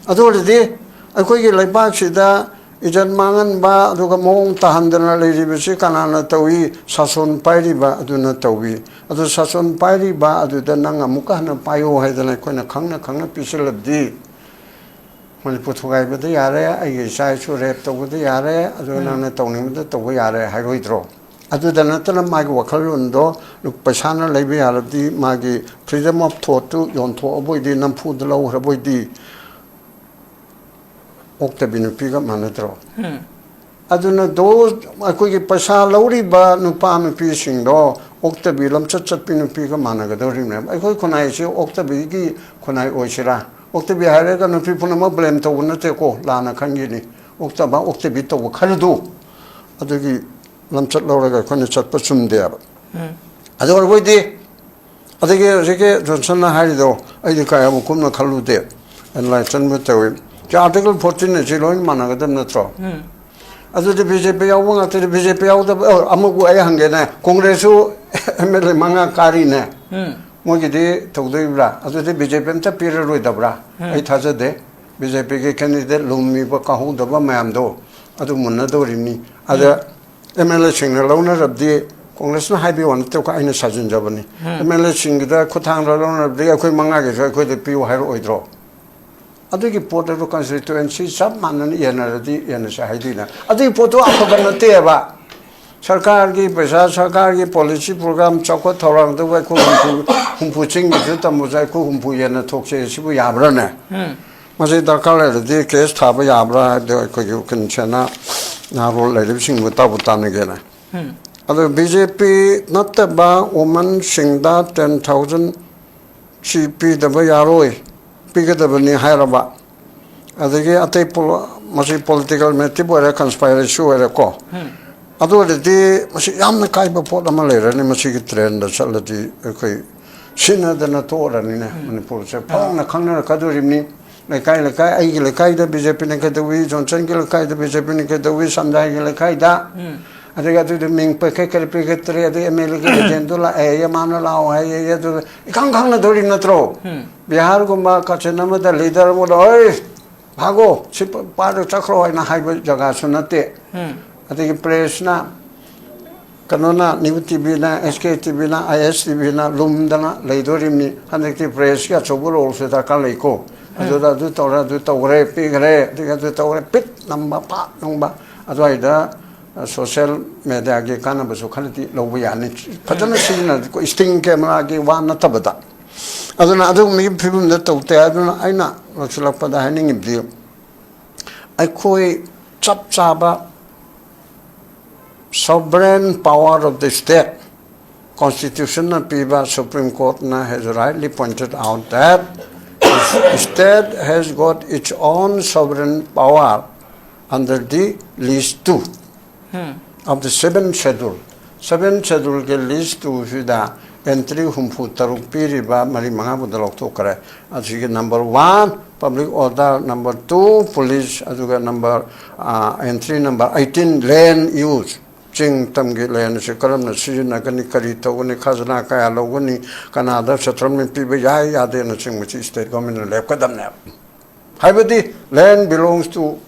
ꯑꯗꯨꯗꯤ ꯑꯩꯈꯣꯏꯒꯤ ꯂꯩꯕꯥꯛꯁꯤꯗ ꯏꯖꯠ ꯃꯥꯡꯍꯟꯕ ꯑꯗꯨꯒ ꯃꯑꯣꯡ ꯇꯥꯍꯟꯗꯅ ꯂꯩꯔꯤꯕꯁꯤ ꯀꯅꯥꯅ ꯇꯧꯏ ꯁꯥꯁꯣꯟ ꯄꯥꯏꯔꯤꯕ ꯑꯗꯨꯅ ꯇꯧꯏ ꯑꯗꯨ ꯁꯥꯁꯣꯟ ꯄꯥꯏꯔꯤꯕ ꯑꯗꯨꯗ ꯅꯪ ꯑꯃꯨꯛꯀ ꯍꯟꯅ ꯄꯥꯏꯌꯣ ꯍꯥꯏꯗꯅ ꯑꯩꯈꯣꯏꯅ ꯈꯪꯅ ꯈꯪꯅ ꯄꯤꯁꯤꯜꯂꯕꯗꯤ ꯃꯅꯤꯄꯨꯔ ꯊꯨꯒꯥꯏꯕꯗ ꯌꯥꯔꯦ ꯑꯩꯒꯤ ꯏꯆꯥ ꯏꯁꯨ ꯔꯦꯞ ꯇꯧꯕꯗ ꯌꯥꯔꯦ ꯑꯗꯨꯒ ꯅꯪꯅ ꯇꯧꯅꯤꯡꯕꯗ ꯇꯧꯕ ꯌꯥꯔꯦ ꯍꯥꯏꯔꯣꯏꯗ꯭ꯔꯣ ꯑꯗꯨꯗ ꯅꯠꯇꯅ ꯃꯥꯒꯤ ꯋꯥꯈꯜꯂꯣꯟꯗꯣ ꯄꯩꯁꯥꯅ ꯂꯩꯕ ꯌꯥꯔꯕꯗꯤ ꯃꯥꯒꯤ ꯐ꯭ꯔꯤꯗꯝ ꯑꯣꯐ ꯊꯣꯠꯇꯨ ꯌꯣꯟꯊꯣꯛꯑꯕꯣꯏꯗꯤ ꯅꯝꯐꯨꯗ ꯂꯧꯈ꯭ꯔꯕꯣꯏꯗꯤ ꯑꯣꯛꯇꯕꯤ ꯅꯨꯄꯤꯒ ꯃꯥꯟꯅꯗ꯭ꯔꯣ ꯑꯗꯨꯅ ꯑꯩꯈꯣꯏꯒꯤ ꯄꯩꯁꯥ ꯂꯧꯔꯤꯕ ꯅꯨꯄꯥ ꯅꯨꯄꯤꯁꯤꯡꯗꯣ ꯑꯣꯛꯇꯕꯤ ꯂꯝꯆꯠ ꯆꯠꯄꯤ ꯅꯨꯄꯤꯒ ꯃꯥꯟꯅꯒꯗꯧꯔꯤꯕꯅꯦꯕ ꯑꯩꯈꯣꯏ ꯈꯨꯟꯅꯥꯏꯁꯤ ꯑꯣꯛꯇꯕꯤꯒꯤ ꯈꯨꯟꯅꯥꯏ ꯑꯣꯏꯁꯤꯔꯥ ꯑꯣꯛꯇꯕꯤ ꯍꯥꯏꯔꯒ ꯅꯨꯄꯤ ꯄꯨꯝꯅꯃꯛ ꯕ꯭ꯂꯦꯝ ꯇꯧꯕ ꯅꯠꯇꯦꯀꯣ ꯂꯥꯟꯅ ꯈꯟꯈꯤꯅꯤ ꯑꯣꯛꯇꯕꯤ ꯇꯧꯕ ꯈꯔꯗꯨ ꯑꯗꯨꯒꯤ ꯂꯝꯆꯠ ꯂꯧꯔꯒ ꯑꯩꯈꯣꯏꯅ ꯆꯠꯄ ꯆꯨꯝꯗꯦꯕ ꯑꯗꯨ ꯑꯣꯏꯔꯕꯣꯏꯗꯤ ꯑꯗꯒꯤ ꯍꯧꯖꯤꯛꯀꯤ ꯖꯣꯟꯁꯟꯅ ꯍꯥꯏꯔꯤꯗꯣ ꯑꯩꯗꯤ ꯀꯌꯥꯕꯨ ꯀꯨꯞꯅ ꯈꯜꯂꯨꯗꯦ ꯑꯦꯅꯥꯂꯥꯏꯁ ꯆꯟꯕ ꯇꯧꯏ आर्टिकल 14 से लोन मानगदम नत्रो अदुदे बीजेपी याव ngate बीजेपी याव अमुगु ay hangena कांग्रेसु एमएलए मंगा कारी ने मोगिदि थौदैब्रा अदुदे बीजेपी मता पिर रोइदब्रा आई थाजदे बीजेपी के कैंडिडेट लुमि ब काहुदबा मयामदो अदु मुन्नदोरिनी अदा एमएलए सिंगना लौना रबदि कांग्रेस ना हाइबे वन तो का आइना साजिन जबनी एमएलए सिंगदा खुथांग लौना रबदि अखोय मंगा के अखोय दे पियो हाइरो ओइद्रो अदुगी पोट अदु कंस्टिट्यूएंसी सब मानन येनरदि येनसे हाइदिना अदुगी पोटो अफबा नतेबा सरकार की पैसा सरकार की पॉलिसी प्रोग्राम चौको थौरांग दो को हुंफु चिंग जु तमुजाय को हुंफु येन थोकसे सिबु याब्राने मसे दरकार लेदि केस थाबा याब्रा दो को कनसेना नारो लेदिसिंग मुताबु तानगेना अदु बीजेपी नतबा वुमन सिंगदा 10,000 सीपी दबा यारोय पिगदबनी हायरबा अदगे अतै मसी पॉलिटिकल मेटिव ओरे कंस्पायरेसी ओरे को अदोदि मसी यामना काइबा पोट अमा लेरनि मसी की ट्रेंड द चलदि अखै सिनदना तोरनि ने मणिपुर से फोंगना खंगना कदोरिमनि लेकाय लेकाय आइगी लेकाय द बीजेपी ने कदवी जॉनसन की लेकाय द बीजेपी ने कदवी संदाय की लेकाय दा अदगे अदु मिंग पके करे पिगत्रे अदे एमएलए के एजेंडोला ए यमाना लाओ है ये तो इकांग खांगना दोरि नत्रो बिहार गुम्बा कचनमदा लीडर मोद ओय भागो सिप पार चक्रो हैना हाइब जगह सुनते अदगे प्रेसना कनोना न्यू टीवी ना एसके टीवी ना आईएस टीवी ना लुमदना लेदोरिमनि हनकति प्रेस का चोबुल ओलसे दरकार लेको अदुदा दु तोरा दु तोरे पिगरे अदगे दु तोरे पिट नंबा पा नंबा अदवाइदा सोशल मीडिया के कानबसु खलति लौबा यानि फजन सिजना को स्टिंग कैमरा के वा नतबदा अदुना अदु मि फिल्म द तौते अदुना आइना लक्षलपदा हानिंगिबदि अखोय चप चाबा sovereign power of the state constitution piba supreme court na has rightly pointed out that the state has got its own sovereign power under the list 2 of the 7th schedule ke list 2 sida entry humpu taruk piriba mari manga budalok to kare asige number 1 public order number 2 police aduga number entry number 18 land use ching tamge land se karam na sijina kani kari to ne khazna kaya loguni kanada satram me pibe ya ya de na ching muchi state government lep kadam ne haibadi land belongs to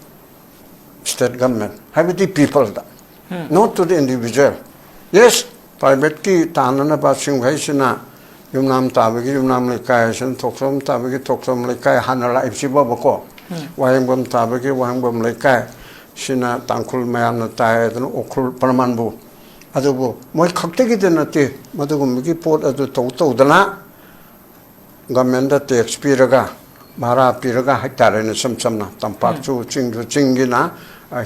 state government haibadi people da not to the individual yes private ki tanana ba sing haisina yumnam tabagi yumnam le kai san thoksom tabagi thoksom le kai hanala ipsiba bako wayangbam tabagi wayangbam le kai sina tangkhul mayam na tai dan okhul parmanbu adubu moi khaktegi de nate madugum gi pot adu to dana government da tax piraga bhara piraga haitare ne samsamna tampak chu chingina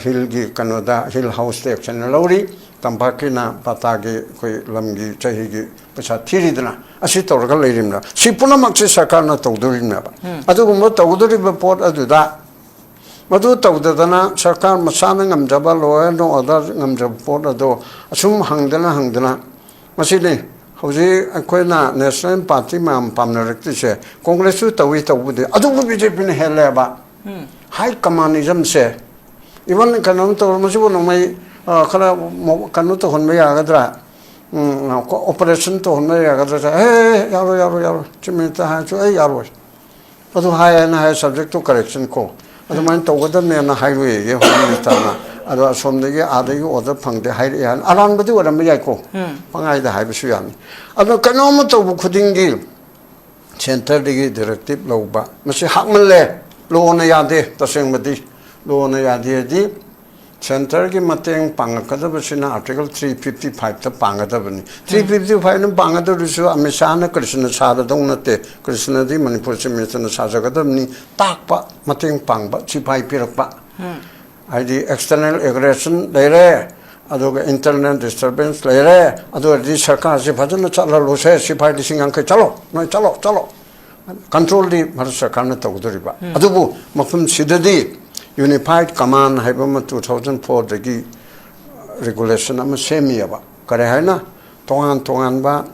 hill gi kanoda hill house tax na lori tampakina patagi koi lamgi chahi gi paisa thiridna asi torga leirimna sipuna makse sarkar na tawdurimna adugu mo tawduri ba pot adu da मधु तौदना सरकार मसाना ngамjaba law and order ngамjaba pot ado asum hangdana masile hauji akoina national party mam pamnarakti se congress su tawi tawude adu bjp ne helaba high communism se even kanom to masibo no mai khala kanu to honme yagadra operation to honme yagadra he yaro chimita ha chu yaro ꯑꯗꯨ ꯍꯥꯏꯌꯦꯅ ꯍꯥꯏ subject two correction ꯀꯣ ꯑꯗꯨꯃꯥꯏꯅ ꯇꯧꯒꯗꯕꯅꯦꯅ ꯍꯥꯏꯔꯨꯏꯌꯦ home ꯃꯤꯅꯤꯁꯇꯔꯅ ꯑꯗꯣ ꯑꯁꯣꯝꯗꯒꯤ ꯑꯥꯗꯒꯤ order ꯐꯪꯗꯦ ꯍꯥꯏꯔꯛꯑꯦ ꯍꯥꯏꯅ ꯑꯔꯥꯟꯕꯗꯤ ꯑꯣꯏꯔꯝꯕ ꯌꯥꯏꯀꯣ ꯄꯪꯍꯥꯏꯗ ꯍꯥꯏꯕꯁꯨ ꯌꯥꯅꯤ ꯑꯗꯣ ꯀꯩꯅꯣꯝꯃ ꯇꯧꯕ ꯈꯨꯗꯤꯡꯒꯤ ꯁꯦꯟꯇꯔꯗꯒꯤ ꯗꯤꯔꯦꯛꯇꯤꯞ ꯂꯧꯕ ꯃꯁꯤ ꯍꯥꯞꯃꯜꯂꯦ ꯂꯣꯅ ꯌꯥꯗꯦ ꯇꯁꯦꯡꯕꯗꯤ ꯂꯣꯅ ꯌꯥꯗꯦꯗꯤ ꯁꯦꯟꯇꯔꯒꯤ ꯃꯇꯦꯡ ꯄꯥꯡꯉꯛꯀꯗꯕꯁꯤꯅ ꯑꯥꯔꯇꯤꯀꯜ 355ꯇ ꯄꯥꯡꯒꯗꯕꯅꯤ 355ꯅ ꯄꯥꯡꯒꯗꯧꯔꯤꯁꯨ ꯑꯃꯤꯠ ꯁꯥꯍꯅ ꯀ꯭ꯔꯤꯁꯅ ꯁꯥꯗꯧ ꯅꯠꯇꯦ ꯀ꯭ꯔꯤꯁꯅꯗꯤ ꯃꯅꯤꯄꯨꯔ ꯆꯤꯐ ꯃꯤꯅꯤꯁꯇꯔꯅ ꯁꯥꯖꯒꯗꯕꯅꯤ ꯇꯥꯛꯄ ꯃꯇꯦꯡ ꯄꯥꯡꯕ ꯁꯤꯐꯥꯏ ꯄꯤꯔꯛꯄ ꯍꯥꯏꯗꯤ ꯑꯦꯛꯁꯇꯔꯅꯦꯜ ꯑꯦꯒ꯭ꯔꯦꯁꯟ ꯂꯩꯔꯦ ꯑꯗꯨꯒ ꯏꯟꯇꯔꯅꯦꯜ ꯗꯤꯁꯇꯔꯕꯦꯟꯁ ꯂꯩꯔꯦ ꯑꯗꯨ ꯑꯣꯏꯔꯗꯤ ꯁꯔꯀꯥꯔꯁꯤ ꯐꯖꯅ ꯆꯠꯍꯜꯂꯨꯁꯦ ꯁꯤꯐꯥꯏ 50,000 ꯆꯠꯂꯣ ꯅꯣꯏ ꯆꯠꯂꯣ ꯀꯟꯇ꯭ꯔꯣꯜꯗꯤ ꯚꯥꯔꯠ ꯁꯔꯀꯥꯔꯅ ꯇꯧꯒꯗꯧꯔꯤꯕ ꯑꯗꯨꯕꯨ ꯃꯐꯝꯁꯤꯗꯗꯤ ꯌꯨꯅꯤꯐꯥꯏꯠ ꯀꯃꯥꯟ ꯍꯥꯏꯕ ꯑꯃ 2004ꯗꯒꯤ ꯔꯤꯒꯨꯂꯦꯁꯟ ꯑꯃ ꯁꯦꯝꯃꯤꯌꯦꯕ ꯀꯔꯤ ꯍꯥꯏꯅ ꯇꯣꯉꯥꯟꯕ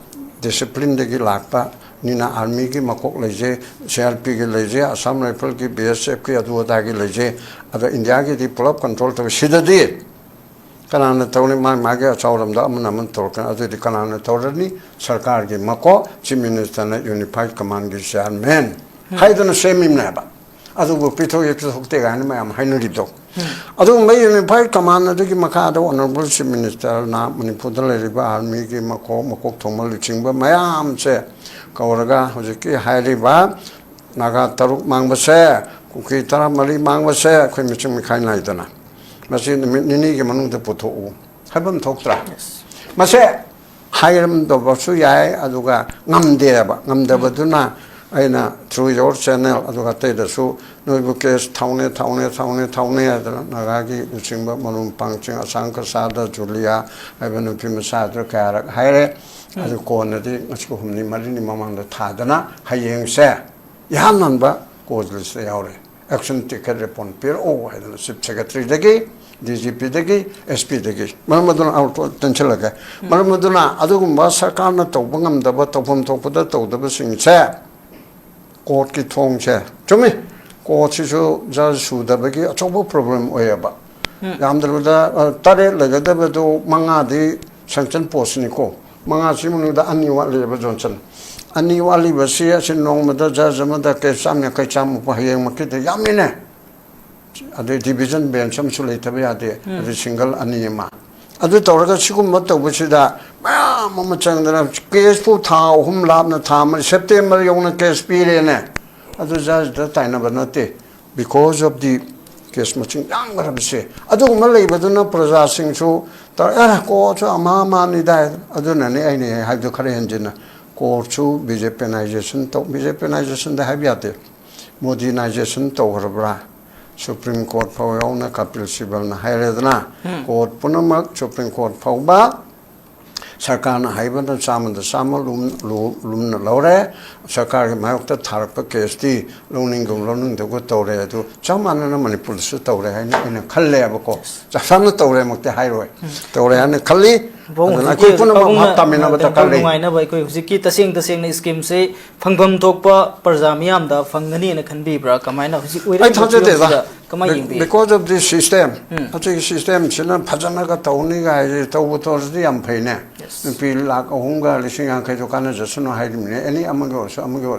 ꯗꯤꯁꯤꯄ꯭ꯂꯤꯟꯗꯒꯤ ꯂꯥꯛꯄ ꯅꯤꯅ ꯑꯥꯔꯃꯤꯒꯤ ꯃꯀꯣꯛ ꯂꯩꯖꯩ CRPꯒꯤ ꯂꯩꯖꯩ ꯑꯁꯥꯝ ꯔꯥꯏꯐꯜꯒꯤ BSFꯀꯤ ꯑꯗꯨ ꯑꯗꯥꯒꯤ ꯂꯩꯖꯩ ꯑꯗꯣ ꯏꯟꯗꯤꯌꯥꯒꯤꯗꯤ ꯄꯨꯂꯞ ꯀꯟꯇ꯭ꯔꯣꯜ ꯇꯧꯋꯤ ꯁꯤꯗꯗꯤ ꯀꯅꯥꯅ ꯇꯧꯅꯤ ꯃꯥꯒꯤ ꯑꯆꯧꯔꯝꯗ ꯑꯃꯅ ꯇꯧꯔꯛꯀꯅꯤ ꯑꯗꯨꯗꯤ ꯀꯅꯥꯅ ꯇꯧꯔꯅꯤ ꯁꯔꯀꯥꯔꯒꯤ ꯃꯀꯣꯛ ꯆꯤꯐ ꯃꯤꯅꯤꯁꯇꯔꯅ ꯌꯨꯅꯤꯐꯥꯏꯠ ꯀꯃꯥꯟꯒꯤ ꯆꯤꯌꯔꯃꯦꯟ ꯍꯥꯏꯗꯅ ꯁꯦꯝꯃꯤꯕꯅꯦꯕ ꯑꯗꯨꯕꯨ ꯄꯤꯊꯣꯛꯇꯦ ꯀꯥꯏꯅ ꯃꯌꯥꯝ ꯍꯥꯏꯅꯔꯤꯕꯗꯣ ꯑꯗꯨꯒꯨꯝꯕ ꯌꯨꯅꯤꯐꯥꯏꯠ ꯀꯃꯥꯟ ꯑꯗꯨꯒꯤ ꯃꯈꯥꯗ ꯑꯣꯅꯔꯦꯕꯜ ꯆꯤꯐ ꯃꯤꯅꯤꯁꯇꯔꯅ ꯃꯅꯤꯄꯨꯔꯗ ꯂꯩꯔꯤꯕ ꯑꯥꯔꯃꯤꯒꯤ ꯃꯀꯣꯛ ꯊꯣꯡꯕ ꯂꯨꯆꯤꯡꯕ ꯃꯌꯥꯝꯁꯦ ꯀꯧꯔꯒ ꯍꯧꯖꯤꯛꯀꯤ ꯍꯥꯏꯔꯤꯕ ꯅꯥꯒꯥ 3 ꯃꯥꯡꯕꯁꯦ ꯀꯨꯀꯤ 14 ꯃꯥꯡꯕꯁꯦ ꯑꯩꯈꯣꯏ ꯃꯤꯆꯪ ꯃꯤꯈꯥꯏ ꯅꯥꯏꯗꯅ ꯃꯁꯤ ꯅꯨꯃꯤꯠ 2ꯒꯤ ꯃꯅꯨꯡꯗ ꯄꯨꯊꯣꯛꯎ ꯍꯥꯏꯕꯝ ꯊꯣꯛꯇ꯭ꯔꯥ ꯃꯁꯦ ꯍꯥꯏꯔꯝꯗꯕꯁꯨ ꯌꯥꯏ ꯑꯗꯨꯒ ꯉꯝꯗꯕꯗꯨꯅ ꯑꯩꯅ ꯊ꯭ꯔꯨ ꯌꯣꯔ ꯆꯦꯅꯦꯜ ꯑꯗꯨꯒ ꯑꯇꯩꯗꯁꯨ ꯅꯣꯏꯕꯨ ꯀꯦꯁ ꯊꯥꯎꯅꯦ ꯍꯥꯏꯗꯅ ꯅꯥꯒꯥꯒꯤ ꯂꯨꯆꯤꯡꯕ ꯃꯔꯨꯝꯄꯥꯡꯆꯤꯡ ꯑꯁꯥꯡ ꯀꯁꯥꯗ ꯖꯨꯂꯤꯌꯥ ꯍꯥꯏꯕ ꯅꯨꯄꯤ ꯃꯆꯥꯗꯨ ꯀꯌꯥꯔꯛ ꯍꯥꯏꯔꯦ ꯑꯗꯨ ꯀꯣꯟꯅꯗꯤ ꯉꯁꯤ 3-4ꯅꯤ ꯃꯃꯥꯡꯗ ꯊꯥꯗꯅ ꯍꯌꯦꯡꯁꯦ ꯏꯍꯥꯟ ꯍꯥꯟꯕ ꯀꯣꯖ ꯂꯤꯁꯇ ꯌꯥꯎꯔꯦ ꯑꯦꯛꯁꯟ ꯇꯤꯀꯦꯠ ꯔꯤꯄꯣꯔꯠ ꯄꯤꯔꯛꯑꯣ ꯍꯥꯏꯗꯅ ꯆꯤꯐ ꯁꯦꯀ꯭ꯔꯦꯇꯔꯤꯗꯒꯤ DGPꯗꯒꯤ SPꯗꯒꯤ ꯃꯔꯝ ꯑꯗꯨꯅ ꯇꯦꯟꯁꯤꯜꯂꯒꯦ ꯃꯔꯝ ꯑꯗꯨꯅ ꯑꯗꯨꯒꯨꯝꯕ ꯁꯔꯀꯥꯔꯅ ꯇꯧꯕ ꯉꯝꯗꯕ ꯇꯧꯐꯝ ꯊꯣꯛꯄꯗ ꯇꯧꯗꯕꯁꯤꯡꯁꯦ ꯀꯣꯔꯠꯀꯤ ꯊꯣꯡꯁꯦ ꯆꯨꯝꯃꯤ ꯀꯣꯔꯠꯁꯤꯁꯨ ꯖꯖ ꯁꯨꯗꯕꯒꯤ ꯑꯆꯧꯕ ꯄ꯭ꯔꯣꯕ꯭ꯂꯦꯝ ꯑꯣꯏꯌꯦꯕ ꯌꯥꯝꯗ꯭ꯔꯕꯗ 7 ꯂꯩꯒꯗꯕꯗꯨ 5ꯗꯤ ꯁꯦꯡꯁꯟ ꯄꯣꯁꯅꯤꯀꯣ 5ꯁꯤ ꯃꯅꯨꯡꯗ 2 ꯋꯥꯠꯂꯤꯕ ꯖꯣꯟꯁꯟ 2 ꯋꯥꯠꯂꯤꯕꯁꯤ ꯑꯁꯤ ꯅꯣꯡꯃꯗ ꯖꯖ ꯑꯃꯗ ꯀꯦꯁ 100-150 ꯍꯌꯦꯡꯃꯛꯀꯤꯗ ꯌꯥꯝꯃꯤꯅꯦ ꯑꯗꯩ ꯗꯤꯕꯤꯖꯟ ꯕꯦꯟꯆ ꯑꯃꯁꯨ ꯂꯩꯇꯕ ꯌꯥꯗꯦ ꯑꯗꯩ ꯁꯤꯡꯒꯜ 2 ꯑꯃ ꯑꯗꯨ ꯇꯧꯔꯒ ꯁꯤꯒꯨꯝꯕ ꯇꯧꯕꯁꯤꯗ ꯃꯌꯥꯝ ꯑꯃ ꯆꯪꯗꯅ केस था अहम लापना था सेप्टेम्बर यौना केस पीरेने अदु जजदा ताइनबा नते बिकॉज ऑफ दी केस मचिंग यांगरबसे अदुगुम लेबदुना प्रजा सिंगसु तर को छ अमा मानिदा अदुनने आइने हाइदो खरे हंजिना कोर्टसु बीजेपीनाइजेशन तो बीजेपीनाइजेशन दा हाबियाते मोदीनाइजेशन तो हरब्रा सुप्रीम कोर्ट फावना कपिल सिबल ना हायरेदना कोर्ट पुनमक सुप्रीम कोर्ट फावबा सरकार हाइबन चाम लुम लौरे सरकार के मायोक्ता थारप केसती लौनिंगुम लौनिंगदगो तौरे अदु चमानना मणिपुरसु तौरे हाइना अइना खल्लेबको चासामना तौरे मक्ते हाइरोय तौरे हाने खल्ली अदुना कोइ पुनम मातामिना बता कल्ले नुगाइना बाइ कोइ हुजिकी तसेंग स्कीम से फंगबम थोकपा प्रजा मियामदा फंगनी न खनबिब्रा कमाइना हुजि ओइरा because of this system actually system sina phajana ga tawni ga tawu tordi am phaine pi lak ahum ga lising ang khai kana jasunu haidimne any amago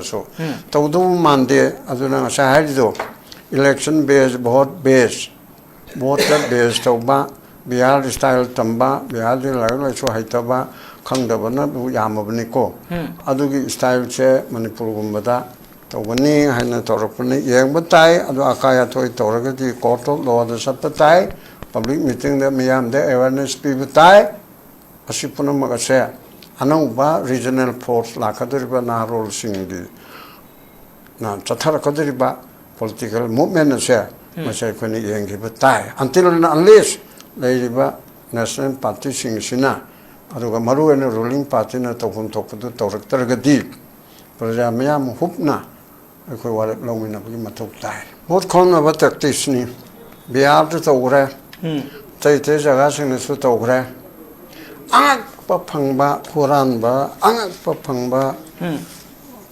so tawdu mande aduna sa haido election based vote based tawba bihar style tamba bihar de la so haitaba khangdabana bu yamabni ko adugi style che manipur gumbada तौबनी है तौरपने येंब ताई अदो अकाया थोई तौरगदी court of law द सब ताई public meeting दे मियाम दे अवेयरनेस पीब ताई असि पुनमग से अनौबा रीजनल फोर्स लाखदरिबा ना रोल सिंगी ना चथरकदरिबा पॉलिटिकल मूवमेंट से मसे कोनी येंगिब ताई until and unless लेरिबा नेशनल पार्टी सिंगसिना अदुगा मरुएन रूलिंग पार्टी ना तौफम थोपदु तौरक्तरगदी प्रजा मियाम हुपना अखोई वाले लौमिना बगी मथौ ताई बहुत खोनबा तैक्टिसनी बिहार तो तौग्रे तै जगह सिंग सु तौग्रे आंग पफंगबा खुरानबा आंग पफंगबा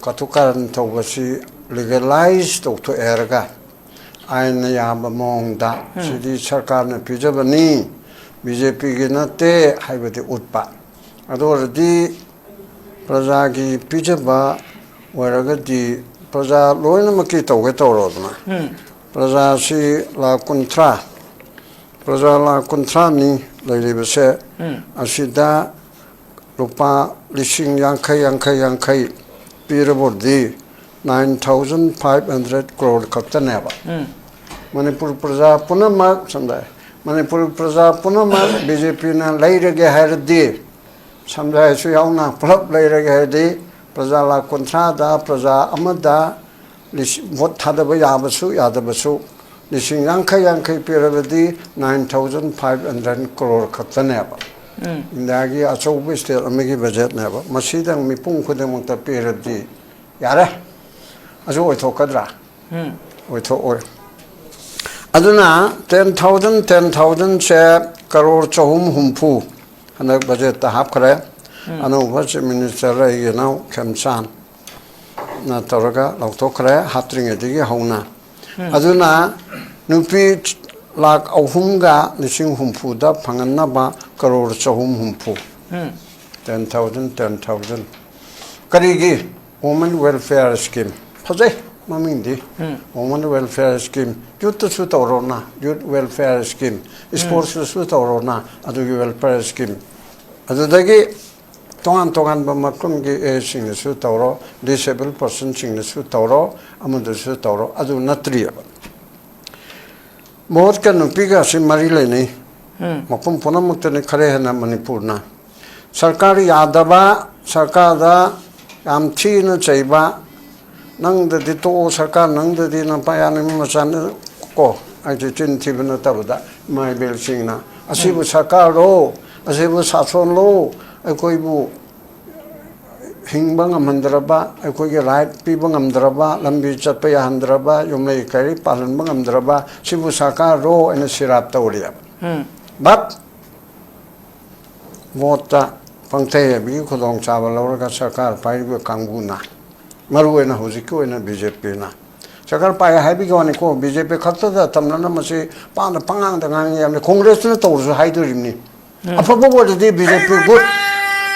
कथुकारन तौबसी लीगलाइज तौथो एरगा आइन याब मोंगदा सिदी सरकार ने पिजबनी बीजेपी की नते हाइबदि उतपा अदोरदी प्रजा की पिजबा वरगदी प्रजा लोइनमकी तौगे तौरोदना प्रजा सी ला कुंथ्रा प्रजा ला कुंथ्रा नि लैलिबसे असिदा रुपा लिसिंग यांखै पीरबोदी 9,500 crore खक्तनेबा मणिपुर प्रजा पुनमक समझाए मणिपुर प्रजा पुनमक बीजेपी ना लैरगे हैरदी समझाए सुयाउना पुलब लैरगे हैरदी प्रजा ला कुंथ्रादा प्रजा अमदा वोट थादब यादबसु लिसिंग यांखै पीरबदी 9,500 crore खक्तनेबा इंदागी अचौब स्टेट अमेगी बजेट नेबा मसीदंग मिपुंग खुदमक्ता पीरबदी यारे अजो ओइथोकद्रा ओइथोओय अदुना 10,000 से करोड़ चहुम हुम्फू हनक बजेट हापखरे अनौब चीफ मिनिस्टर रही नाउ खेमसान ना तौरगा लौथोखरे हात्रिंगेदिगी हौना अदुना नुपी लाख अहुमगा लिसिंग हुम्फूदा फंगन्नबा करोड़ चहुम हुम्फू 10,000 करीगी वुमेन वेलफेयर स्कीम फजे ममिंदी वुमेन वेलफेयर स्कीम यूथ सु तौरोना यूथ वेलफेयर स्कीम स्पोर्ट्स सु तौरोना अदुगी वेलफेयर स्कीम अदुदगी तोगान बमकुमगी एसिंग सु तौरो डिसेबल पर्सन सिंग सु तौरो अमदु सु तौरो अदु नत्रिया बहुत का नुपीगा से मरी लेनी मपुम पुनमुक्तने खरे है ना मणिपुर ना सरकार यादबा सरकार दा याम थीन चैबा नंगददि तो सरकार नंगददि न पायानि मचान को आइजे चिन थिबन तबदा माय बेल सिंगना असिबु सरकार रो असिबु सासन लो अकोइबु हिंबा ngамद्रबा अकोइगे राइट पीबा ngамद्रबा लंबी चतप याहंद्रबा युमले करी पालनबा ngамद्रबा सिबु सरकार रो एन सिराप तौरिया बट वोटा पंगते बि खुदोंग चाबा लौरगा सरकार पाइबा कांगुना मरुएना हुजिकोना बीजेपी ना सरकार पाय हाइबिगो ने को बीजेपी खक्तदा तमना मसे पान पंगांग दंगांग यामने कांग्रेस ने तौरसु हाइदोरिमनी अफबो बोदि बीजेपी गुड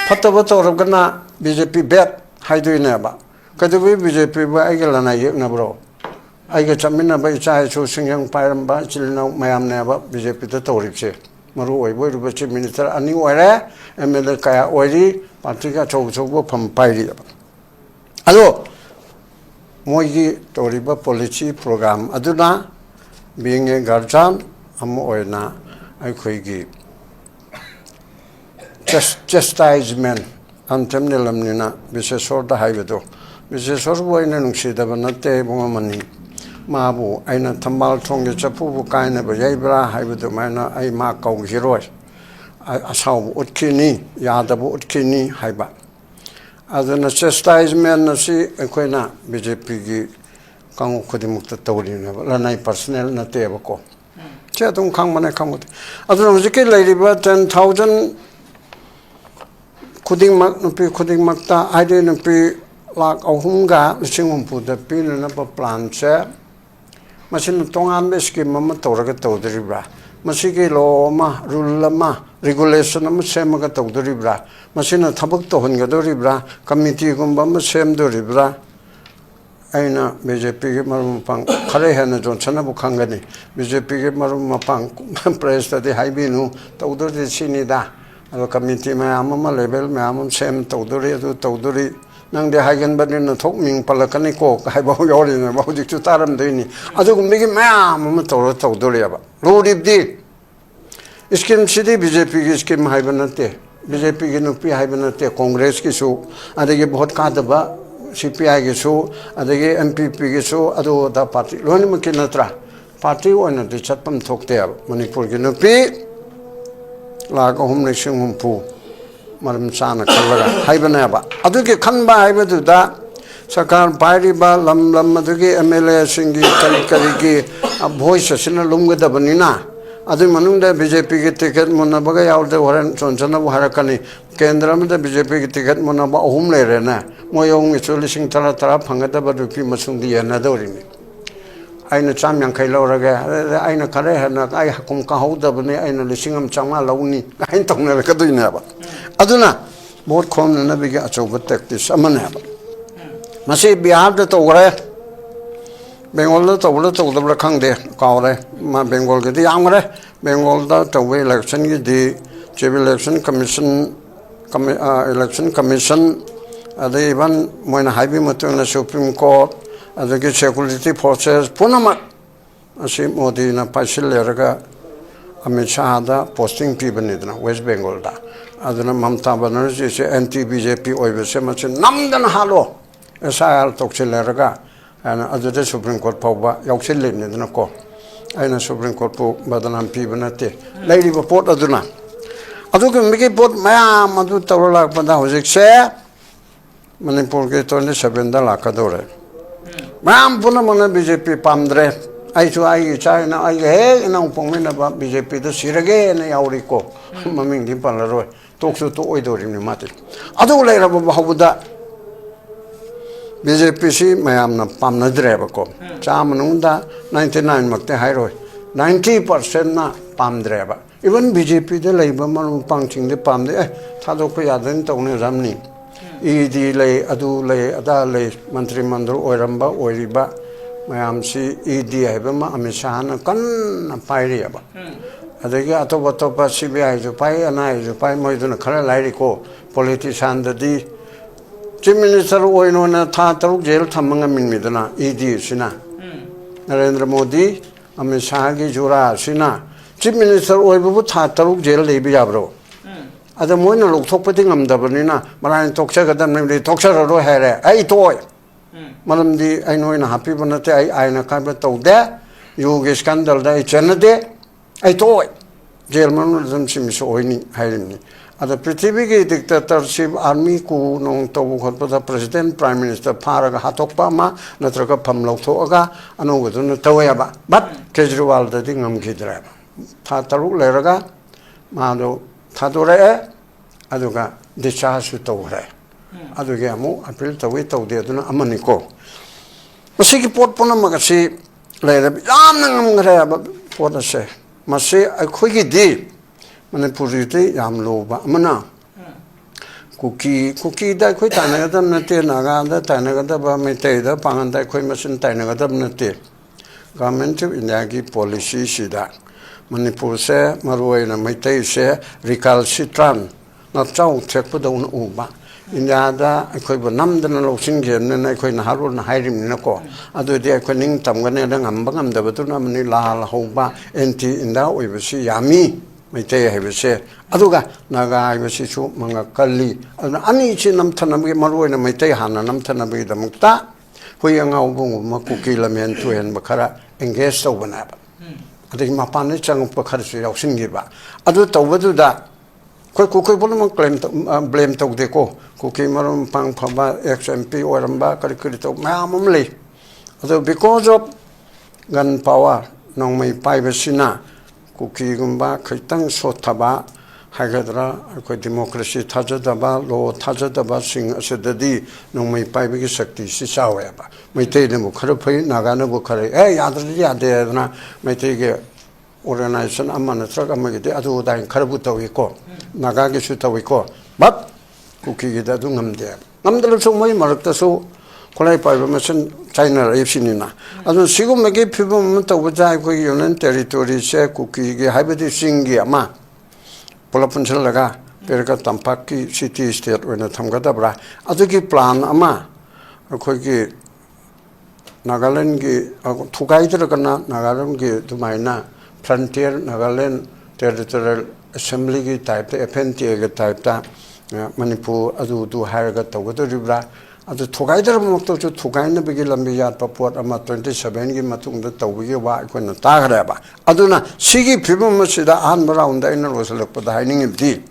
फतबो तौरगना बीजेपी बैड हाइदोइनेबा कदबि बीजेपी बा आइगे लाना येनब्रो आइगे चमिनबा इचाइसु सिंगंग पायरमबा चिलनाउ मयामनेबा बीजेपी त तौरिबसे मरु ओइबो रुबा चीफ मिनिस्टर अनि ओइरे एमएलए कया ओइरी पार्टी का चौचौबो फम पाइरी अदो मोइगी तौरिबा पॉलिसी प्रोग्राम अदुना बीइंग ए गार्जियन अम ओइना आइखोइगी chastisement anthem nelamnina bisesor da haibado bisesor boina nungsidaba natte bongomani mabu aina thambal thongge chapu bu kaina ba yaibra haibado maina ai ma kau hiroi asau utkini yadabu utkini haiba aduna chastisement na si koina BJP gi kangu khudimukta tawrina lanai personnel na teba ko che tung khang mane khamut aduna mujike lairiba 10,000 खुदिंग मक्ता आइडे नुपी लाख अहुमगा लिसिंग हुम्फुदा पीननबा plan से मसिन तोंगान बे स्कीम अमा तौरगा तौदरिब्रा मसिगे लॉ अमा रूल अमा रेगुलेशन अमा सेमगा तौदरिब्रा मसिन थबक तोहनगदोरिब्रा कमिटी गुम्बा अमा सेमदोरिब्रा आइना बीजेपी के मरुमपांग खरे हेन जोनसनबु खंगनी बीजेपी के मरुमपांग प्रेस तदि हाइबिनु तौदरि सिनिदा अलो कमिटी मैम लेवल मैम सेम तौदरी तौदरी नंदे हाइगन बनी थोक मिंग पलकनी को हाइबो योरिने बहुजिक तारमदनी अदुगुमबगी मैम तौर तौदरीब लूरीबदी स्कीम सिदी बीजेपी की स्कीम हाइब नते बीजेपी की नुपी हाइब नते कांग्रेस की सु अदगी बहुत कादबा CPI की सु अदगी MPP की सु अदो दा पार्टी लोनिमकी नत्रा पार्टी ओनदि चटपम थोकते मणिपुर की नुपी लाख अहुम लिसिंग हुम्फू मरम चाना खलगा हाइबनेबा अदुगे खनबा हाइबदुदा सरकार पाइरिबा लम अदुगे MLA सिंगी करी वॉइस असिना लुमगदबनिना अदु मनुंगदा बीजेपी की टिकट मुनबगा यावदे होरन चोनचनबु हारकनी केंद्र में बीजेपी की टिकट मुनबा अहुम लेरेना मोयोंग लिसिंग तरा फंगदबा रुपी मसुंगी येनादोरिनी आइना चाम यांखै लौरगे आइना खरे हेना आइ हकुम काहौदबने आइना लिसिंग अम चामा लौनी आइन तौनरकदुइनेबा अदुना बहुत खोमनबीगे अचौब tactics अमनेबा Masi Bihar the Togre Bengal the Togre to the Kangde, Kaure, Ma Bengal the Yamre, Bengal the way election the Chief Election Commission Election Commission, they even when Habi Matuna Supreme Court, as the security forces, Punama, Asim Modi in a Pasil Lerga, Amit Shahada, posting people in West Bengal. Adana Mamta Banerjee is anti-BJP Oivesemachi, Namdan Halo, SIL Toxilerga, and other Supreme Court Poba, Yoxilin in the court. I know Supreme Court Badanam Pibanate, Lady Report Aduna. Aduka make it put Maya Madu Tawala Pada was share Manipur get on the Sabenda Lacadore. Mam Punamana BJP Pamdre. I to I China, I hey, and now Pomina about BJP, the Sirage and Yaurico, Maming di Palaro, talks to Oido in the matter. Adu later about that BJP, Mayamna Pamna Drebaco, Chamanunda, 99 Macte Hiro, 90% na Pam Dreba. Even BJP, the labor man punching the Pam, the Tadokoya then Tony Ramni, Edi lay, Adu lay, Ada lay, Mantri Mandro, Oiramba, Oiriba. Mayamsi ED Habama, Amishana, Kan Piriaba. Adega Atopa CBI to Pai and I to Pai Moiduna Karalaiko, politician the D. Chief Minister Oinona Tataru Jail Tamangamin Midana, ED Sina. Narendra Modi, Amishagi Jura Sina. Chief Minister Oibu Tataru Jail Libiabro. At the moment, look topping am Dabanina, Maran Toxagadam, the Toxaro Hare, I toy. Madam di I know in a happy bonate I na carpet out there, you get scandal day Chenade, I toy. Germanism seems oiny hiring. At the pretty big dictatorship army ku nong to president, prime minister, Paraga Hatopama, Natraka Pamlo Toga, and over to Tawaba. But Kejriwal the Dingam Kidra. Tataru Leraga, Mado Tadore, Aduga, discharge to Tore. Adugamu, appeal to wait out there to Amanico. Masiki Port Ponamagasi, later, Yam for the say. Must say a quickie deed. Manipurity, Yam Loba, Mana. Cookie, that quit Tanagadam Nate, Naga, Tanagadaba Meteda, Panganda Quimasin Tanagadam Nate. Government in Yagi policy, she that. Manipur say, Maruena Mete say, recalcitrant. Not so, check with the Uba. In the other, I could numb the Losingian and I could Harun hide him in a core. Other day I could ning Tamgan and Ambangam, the Batuna Manila, Hoba, Enti, in that we will see Yami, Mete, I will say. Aduga, Naga, I will see Manga Kali, and Anichinam Tanabi Maru and Mete Hana, Namtanabi the Mukta, who young Album, Makuki Lamentu and Bakara, and guest over Nab. I think Mapanichan Pakasi of Singiba. Adu Tawadu that. Cookie claim blame to the co. Cookie Marum Pang Paba, XMP or Ramba, Curriculum, Mamly. Although because of gunpower, no may pivacina, Cookie Gumba, Kitang Sotaba, Hagadra, democracy, Tajadaba, law Tajadaba, sing as a daddy, no may pipe secti, Sisaweba. May take them Karapi, Nagana Bukari, eh, Adria, there, may take organization Amanatrak Amagade, Adu in Karabutawiko, Nagagi Sutawiko, but Cookie Dadungam there. Nonetheless, so my Marakta so Kolai Pivation, China, Epsinina. As a Sigo Magi people Mutawajai Union territory, say Cookie, Hybrid Singi, Ma, Polapunsalaga, Perka Tampaki, city state, when a Tamgadabra, Azuki plan, Ama, a Kogi Nagalangi, Tugaitrakana, Nagalangi, to Maina. Frontier Nagaland Territorial Assembly type, the Appentia type, Manipur, Adu, Haragat, Water Ribra, at the Togaiter Moto to Tugaina Bigilamia, Papua, Ama 27, Matung, the Tawiwa, when the Tagraba. Aduna, Sigi people must see the arm around the inner was look for the hiding of deed.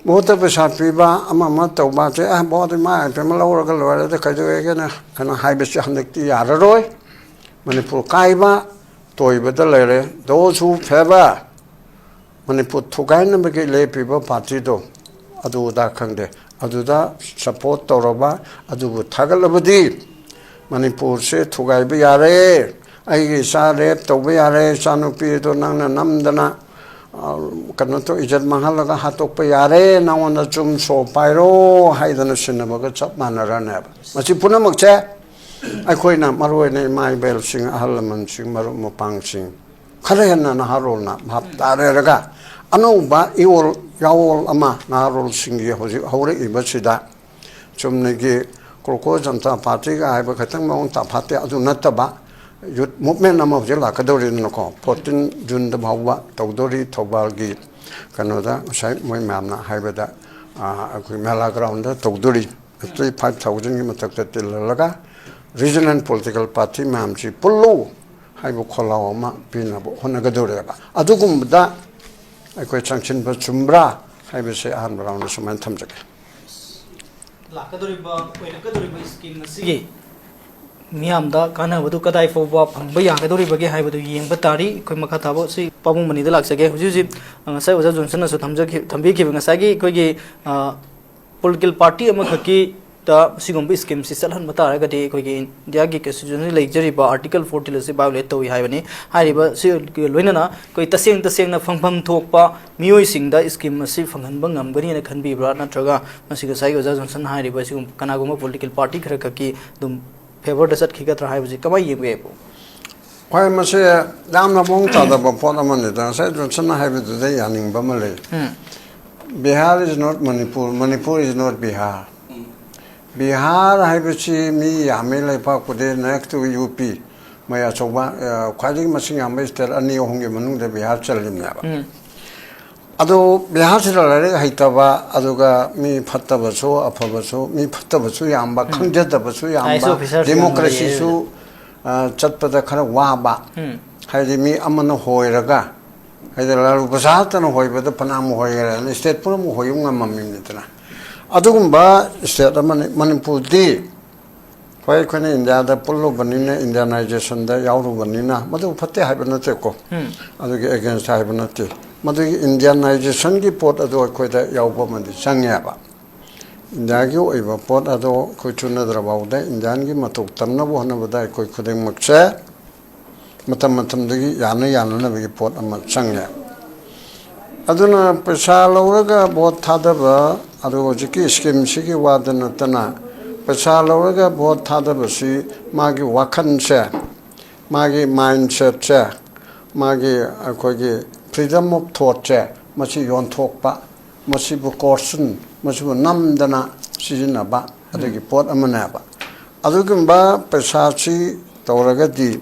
Motor Piba, Amamata, Mate, I bought in my Pamela, the Kajagan, and a Hibishandik Yararoy, Manipur Kaiba. Toy with the lere, those who favor when they put Tugaina Begay people partido, Aduda Kande, Aduda support Toroba, Adu Tagalabadi, Manipur say Tugai Biare, I saw rep to Biare, Sanupi to Nana Namdana, kano to ijat mahalaga hatok pa yare na wana chum so pairo haidana sinabaga chap manara neba machi puna magche akhoi na maroi na mai bel sing ahalaman sing maru mapang sing khare na na harol na bhap tare raga ano ba iol yaol ama na harol sing ye hoji hore ibasida chumne gi kolko janta party ga ai ba khatang maung ta phate adu nataba youth movement nama jela kadori noko 14 June da bhawa tawdori thobal gi kanoda sai moi mamna haibada akui mela ground da tawdori 5000 gi matak ta tilaga regional political party mamchi pullo haibu kholaw ma pinabo honagadore ba adugum da akoi changchin ba chumbra haibu se han brown suman thamjake lakadori ba oinakadori ba scheme nasi मियामदा कानाबदु कदाइ फोबा फंगबा यागदोरि बगे हाइबदु येंबा तारि कोइ मखा थाबो सि पाबुंग मनिदा लाक्सगे हुजि ngasai oja johnson asu thambi ki ngasai koi gi political party ama khaki ta sigombi scheme si salhan mata ra gadi koi gi india gi constitution lecture ba article 40 le se violate to hai bani hari ba si loina na koi taseng na phangpham thokpa mioi sing da scheme si phanghan ba ngam gani na khanbi bra na traga masi ga sai oja johnson hari ba sigum kana goma political party khara khaki dum favor dasat khigat ra hai buji kamai yebe bo Why must I damn the bong to the Potaman? I said, Johnson, I have it today, and Bamale. Bihar is not Manipur, Manipur is not Bihar. Bihar, I have see me, Amele Pakude, next to UP. My Asoba, quite machine, I missed a new home, the Bihar Chalim never. Ado Bihar Haitava, Aduga, me Patabaso, Apabaso, me Patabasu Yamba, Kundetabasu Yamba, democracy so. Chatpada khara waba haidi mi amana hoiraga haida lalu basata no hoibada panam hoira ni state pura mu hoyunga mamim nitna adugumba state manipur di khoi khone india da pullo banina indianization da yauru banina madu phatte haibana te ko adugi against haibana te madu indianization gi pot adu khoi da yauba mandi changya ba India ki oiba pot ado koi chuna drabauda Indian ki matuk tamna bo hana bada koi khudeng makse matam dagi yana na bagi pot ama changya aduna pesa lauraga bot thada ba ado jiki scheme sigi wadana tana pesa lauraga bot thada ba si magi wakhan se magi mindset se magi koi ki freedom of thought se machi yon thokpa machi bu caution Masibu namdana sizinaba adagi pot amanaba adugumba pesachi tauragadi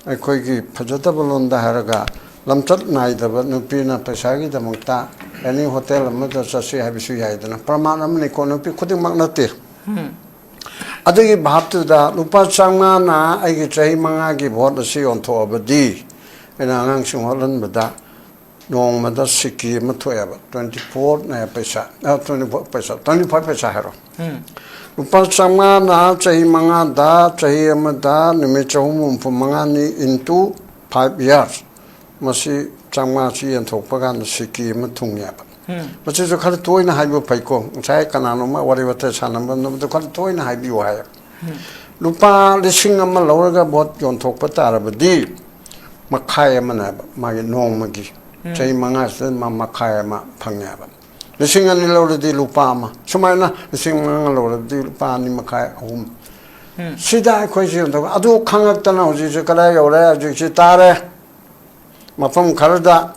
akoi gi phajatabalonda haraga lamchat naidaba nupina pesagi damukta any hotel amada sasi habisu yaidana pramanam ni konopi khuding magnate adagi bhaptu da lupa changma na aigi chahi manga gi bhot asi ontho abadi ena angang singholan bada Nong mada siki mathoyaba 24 na paisa 24 paisa 25 paisa hero Lupa chama na chahi manga da chahi amada nime chahum manga ni into 5 years masi chama chi enthokpa gan siki mathungyaba masi jo khar toina haibo phaiko chai kanano ma wari wata sanamba no to khar toina haibi wa Lupa lising ama lauraga bot yon thokpa tarabadi makhaya manaba magi nong magi Chai mangas dan mama kaya ma pangyaba. Lising ani laura di lupa ma. Sumayna lising mga laura di lupa ni makaya hum. Sida ay kway siya. Adu kangak tanaw si kalay yore aju si tare. Mapam karada.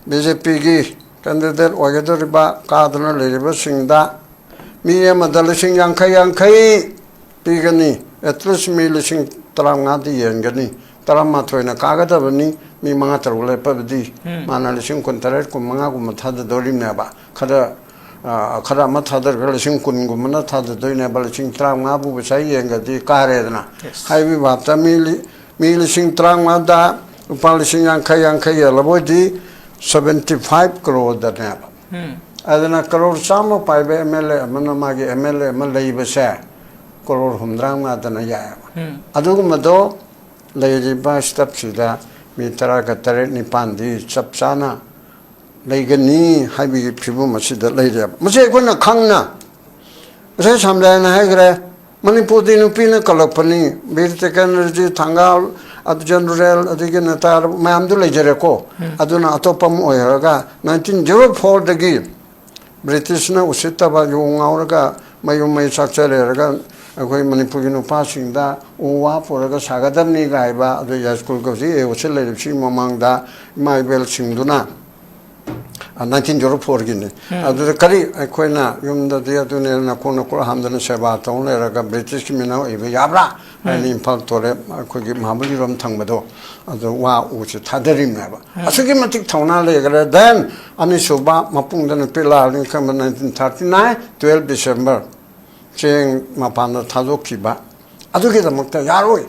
BJP gi candidate wagado riba kadana liriba singda. Miya madala sing yangkay pigani. At least mi lising tarang nga di yan gani. Tarang matoy na kagada bani. Mi mga tarule pa di mana lising kun tarer kun mga kun mathada dorim na ba khara mathada lising kun kun mana thada doi na ba lising trang nga bu sai yenga di kare na hai bi bapta mi lising trang nga da upa lising yang khay labo di 75 crore da na ba adana crore samo pai be mle mana magi mle malai ba sa crore humdrang nga da na ya adu ma do lai ba step sida Mitara katare ni pandi chapsana laigani haibi phibu masida laija mase kona khangna mase samdana hai gre manipur di nupi na kalapani bir tekanarji thangal ꯑꯗꯨ general ꯑꯗꯒꯤ ꯅꯇꯥꯔ ꯃꯌꯥꯝꯗꯨ ꯂꯩꯖꯔꯦꯀꯣ ꯑꯗꯨꯅ ꯑꯇꯣꯞꯄ ꯑꯃ ꯑꯣꯏꯔꯒ 1904ꯗꯒꯤ ꯕ꯭ꯔꯤꯇꯤꯁꯅ ꯎꯁꯤꯠꯇꯕ U ꯉꯥꯎꯔꯒ ꯃꯌꯨꯝ ꯃꯩ ꯆꯥꯛꯆꯔꯦꯔꯒ ꯑꯩꯈꯣꯏ ꯃꯅꯤꯄꯨꯔꯒꯤ ꯅꯨꯄꯥꯁꯤꯡꯗ ꯎ ꯋꯥ ꯄꯨꯔꯒ ꯁꯥꯒꯗꯕꯅꯤ ꯍꯥꯏꯕ ꯑꯗꯨ ꯌꯥꯏꯁꯀꯨꯜꯒ ꯍꯧꯖꯤꯛ ꯑꯦꯑꯣꯁꯤ ꯂꯩꯔꯤꯕꯁꯤ ꯃꯃꯥꯡꯗ ꯏꯃꯥ ꯏꯕꯦꯜꯁꯤꯡꯗꯨꯅ 1904ꯒꯤꯅꯤ ꯑꯗꯨꯗ ꯀꯔꯤ ꯑꯩꯈꯣꯏꯅ ꯌꯨꯝꯗꯗꯤ ꯑꯗꯨꯅꯦ ꯅꯀꯣꯛ ꯅꯀꯣꯛ ꯍꯥꯝꯗꯅ ꯁꯦꯕꯥ ꯇꯧ ꯂꯩꯔꯒ ꯕ꯭ꯔꯤꯇꯤꯁꯀꯤ ꯃꯤꯅ ꯑꯣꯏꯕ ꯌꯥꯕ꯭ꯔꯥ ꯍꯥꯏꯅ ꯏꯝꯐꯥꯜ ꯇꯣꯔꯦ ꯑꯩꯈꯣꯏꯒꯤ ꯃꯍꯥꯕꯂꯤꯔꯣꯝ ꯊꯪꯕꯗꯣ ꯑꯗꯨ ꯋꯥ ꯎꯁꯤ ꯊꯥꯗꯔꯤꯕꯅꯦꯕ ꯑꯁꯨꯛꯀꯤ ꯃꯇꯤꯛ ꯊꯧꯅꯥ ꯂꯩꯈ꯭ꯔꯦ ꯗꯦꯟ ꯑꯅꯤꯁꯨꯕ ꯃꯄꯨꯡꯗ ꯅꯨꯄꯤ ꯂꯥꯛꯑꯅꯤ ꯈꯟꯕ 1939 12 ꯗꯤꯁꯦꯝꯕꯔ ꯆꯦꯡ ꯃꯄꯥꯟꯗ ꯊꯥꯗꯣꯛꯈꯤꯕ ꯑꯗꯨꯒꯤꯗꯃꯛꯇ ꯌꯥꯔꯣꯏ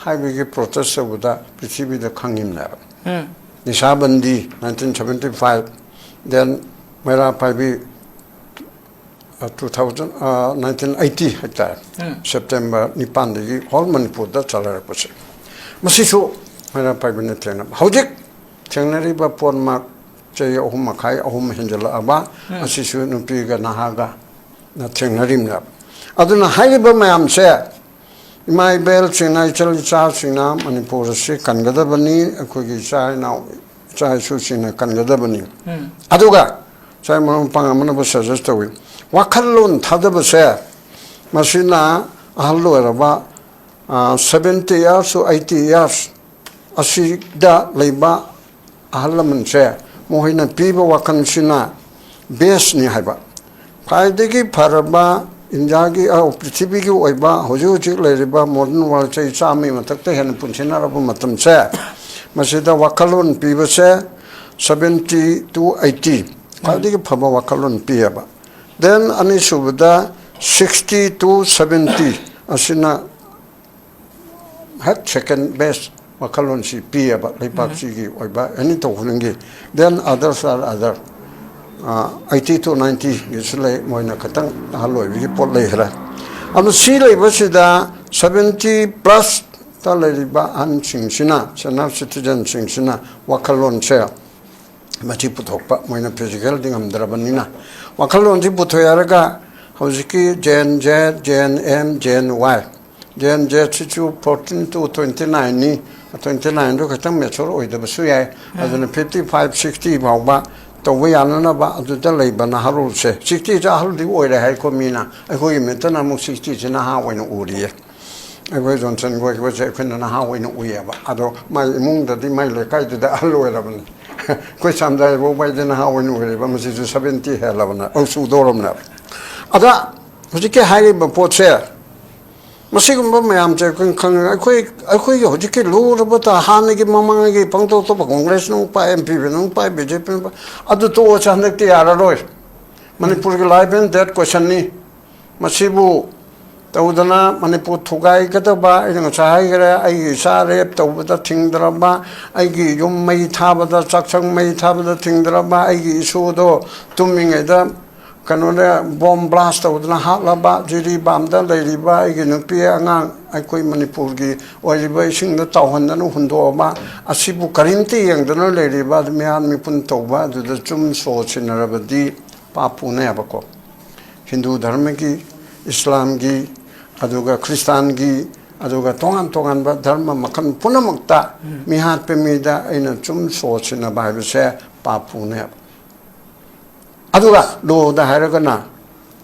ꯍꯥꯏꯕꯒꯤ ꯄ꯭ꯔꯣꯇꯦꯁ ꯇꯧꯕꯗ ꯄ꯭ꯔꯤꯊꯤꯕꯤꯗ ꯈꯪꯉꯤꯕꯅꯦꯕ ꯅꯤꯁꯥꯕꯟꯗꯤ 1975 then Mera Paibi 1980 hectare September Nipandagi whole Manipur da chalarapase masisu Mera Paibi ne thena hojik thengnari ba ponma chei ahum makhai ahum henjala aba asisu nupi ga nahaga na thengnarim na aduna haiba mayam se imai bel chinai chal cha sina Manipur se kangada bani akhogi chai now chai su sina kangada bani aduga saya mengumpang mana bahasa Jawa. Wakalun thada bahasa masina ahlu eraba 70 years to 80 years asida leba ahalaman saya mohina piba wakan sina base ni haiba. Kaidegi paraba injagi prithibigi oiba hoju leriba modern world chai chami matakta hen punchina rabu matam saya masida wakalun piba saya 70 to 80 Kadi phaba wakalon piyaba. Then ani subada 60 to 70 asina had second best wakalon si piyaba lepak sigi oiba ani to hungi. Then others are other 80 to 90 isle moina katang haloi wi pot lehra. Am si lebasida 70 plus taleriba an singsina sena citizen singsina wakalon che Mati puthokpa moina physical dingam drabanina wakalon ji puthoyaraga hojiki gen z gen m gen y gen z chu 14 to 29 ni 29 ro khatang mechor oidaba su yai aduna 55 60 bawba tawba yanana ba aduda leibana harul se 60 ja harul di oire hai ko mina akhoi metana mu 60 jina ha oina uriye akhoi johnson go ko je khina na ha oina uyeba ado mai imung da di mai le kai da aloirabani Koi samdai bo bai dena ha wonu re ba masi ju 70 helabna au su dorom na ada hojike hairi ba potse masi gum ba mayam che khang akhoi hojike lu ro ba ta han gi mamang gi pangto to ba congress no pa mp no pa bjp ba adu to cha nak ti ara roi manipur gi live and that question ni masi bu Taudana Manipur Tugai Kataba, and Chahira, I Sarep, Tauda Tingdraba, I give you may tabada, Saksang may tabada Tingdraba, I give Sudo, Tuming Eda, Canada, bomb blast of the Hatlaba, Jiri Bamda, Lady Ba, Ginupia, I quit Manipurgi, or elevation the Tauhan Hundoba, Asibu Karinti, and the Lady Bad Mian Mipuntoba, to the Jum Soch in Rabadi, Papu Nebako, Hindu Dharmaki, Islamgi. Aduga Kristangi aduga tongan ba dharma makan punamakta mihat pemida ina chum sochina bible se papune aduga lo da haragana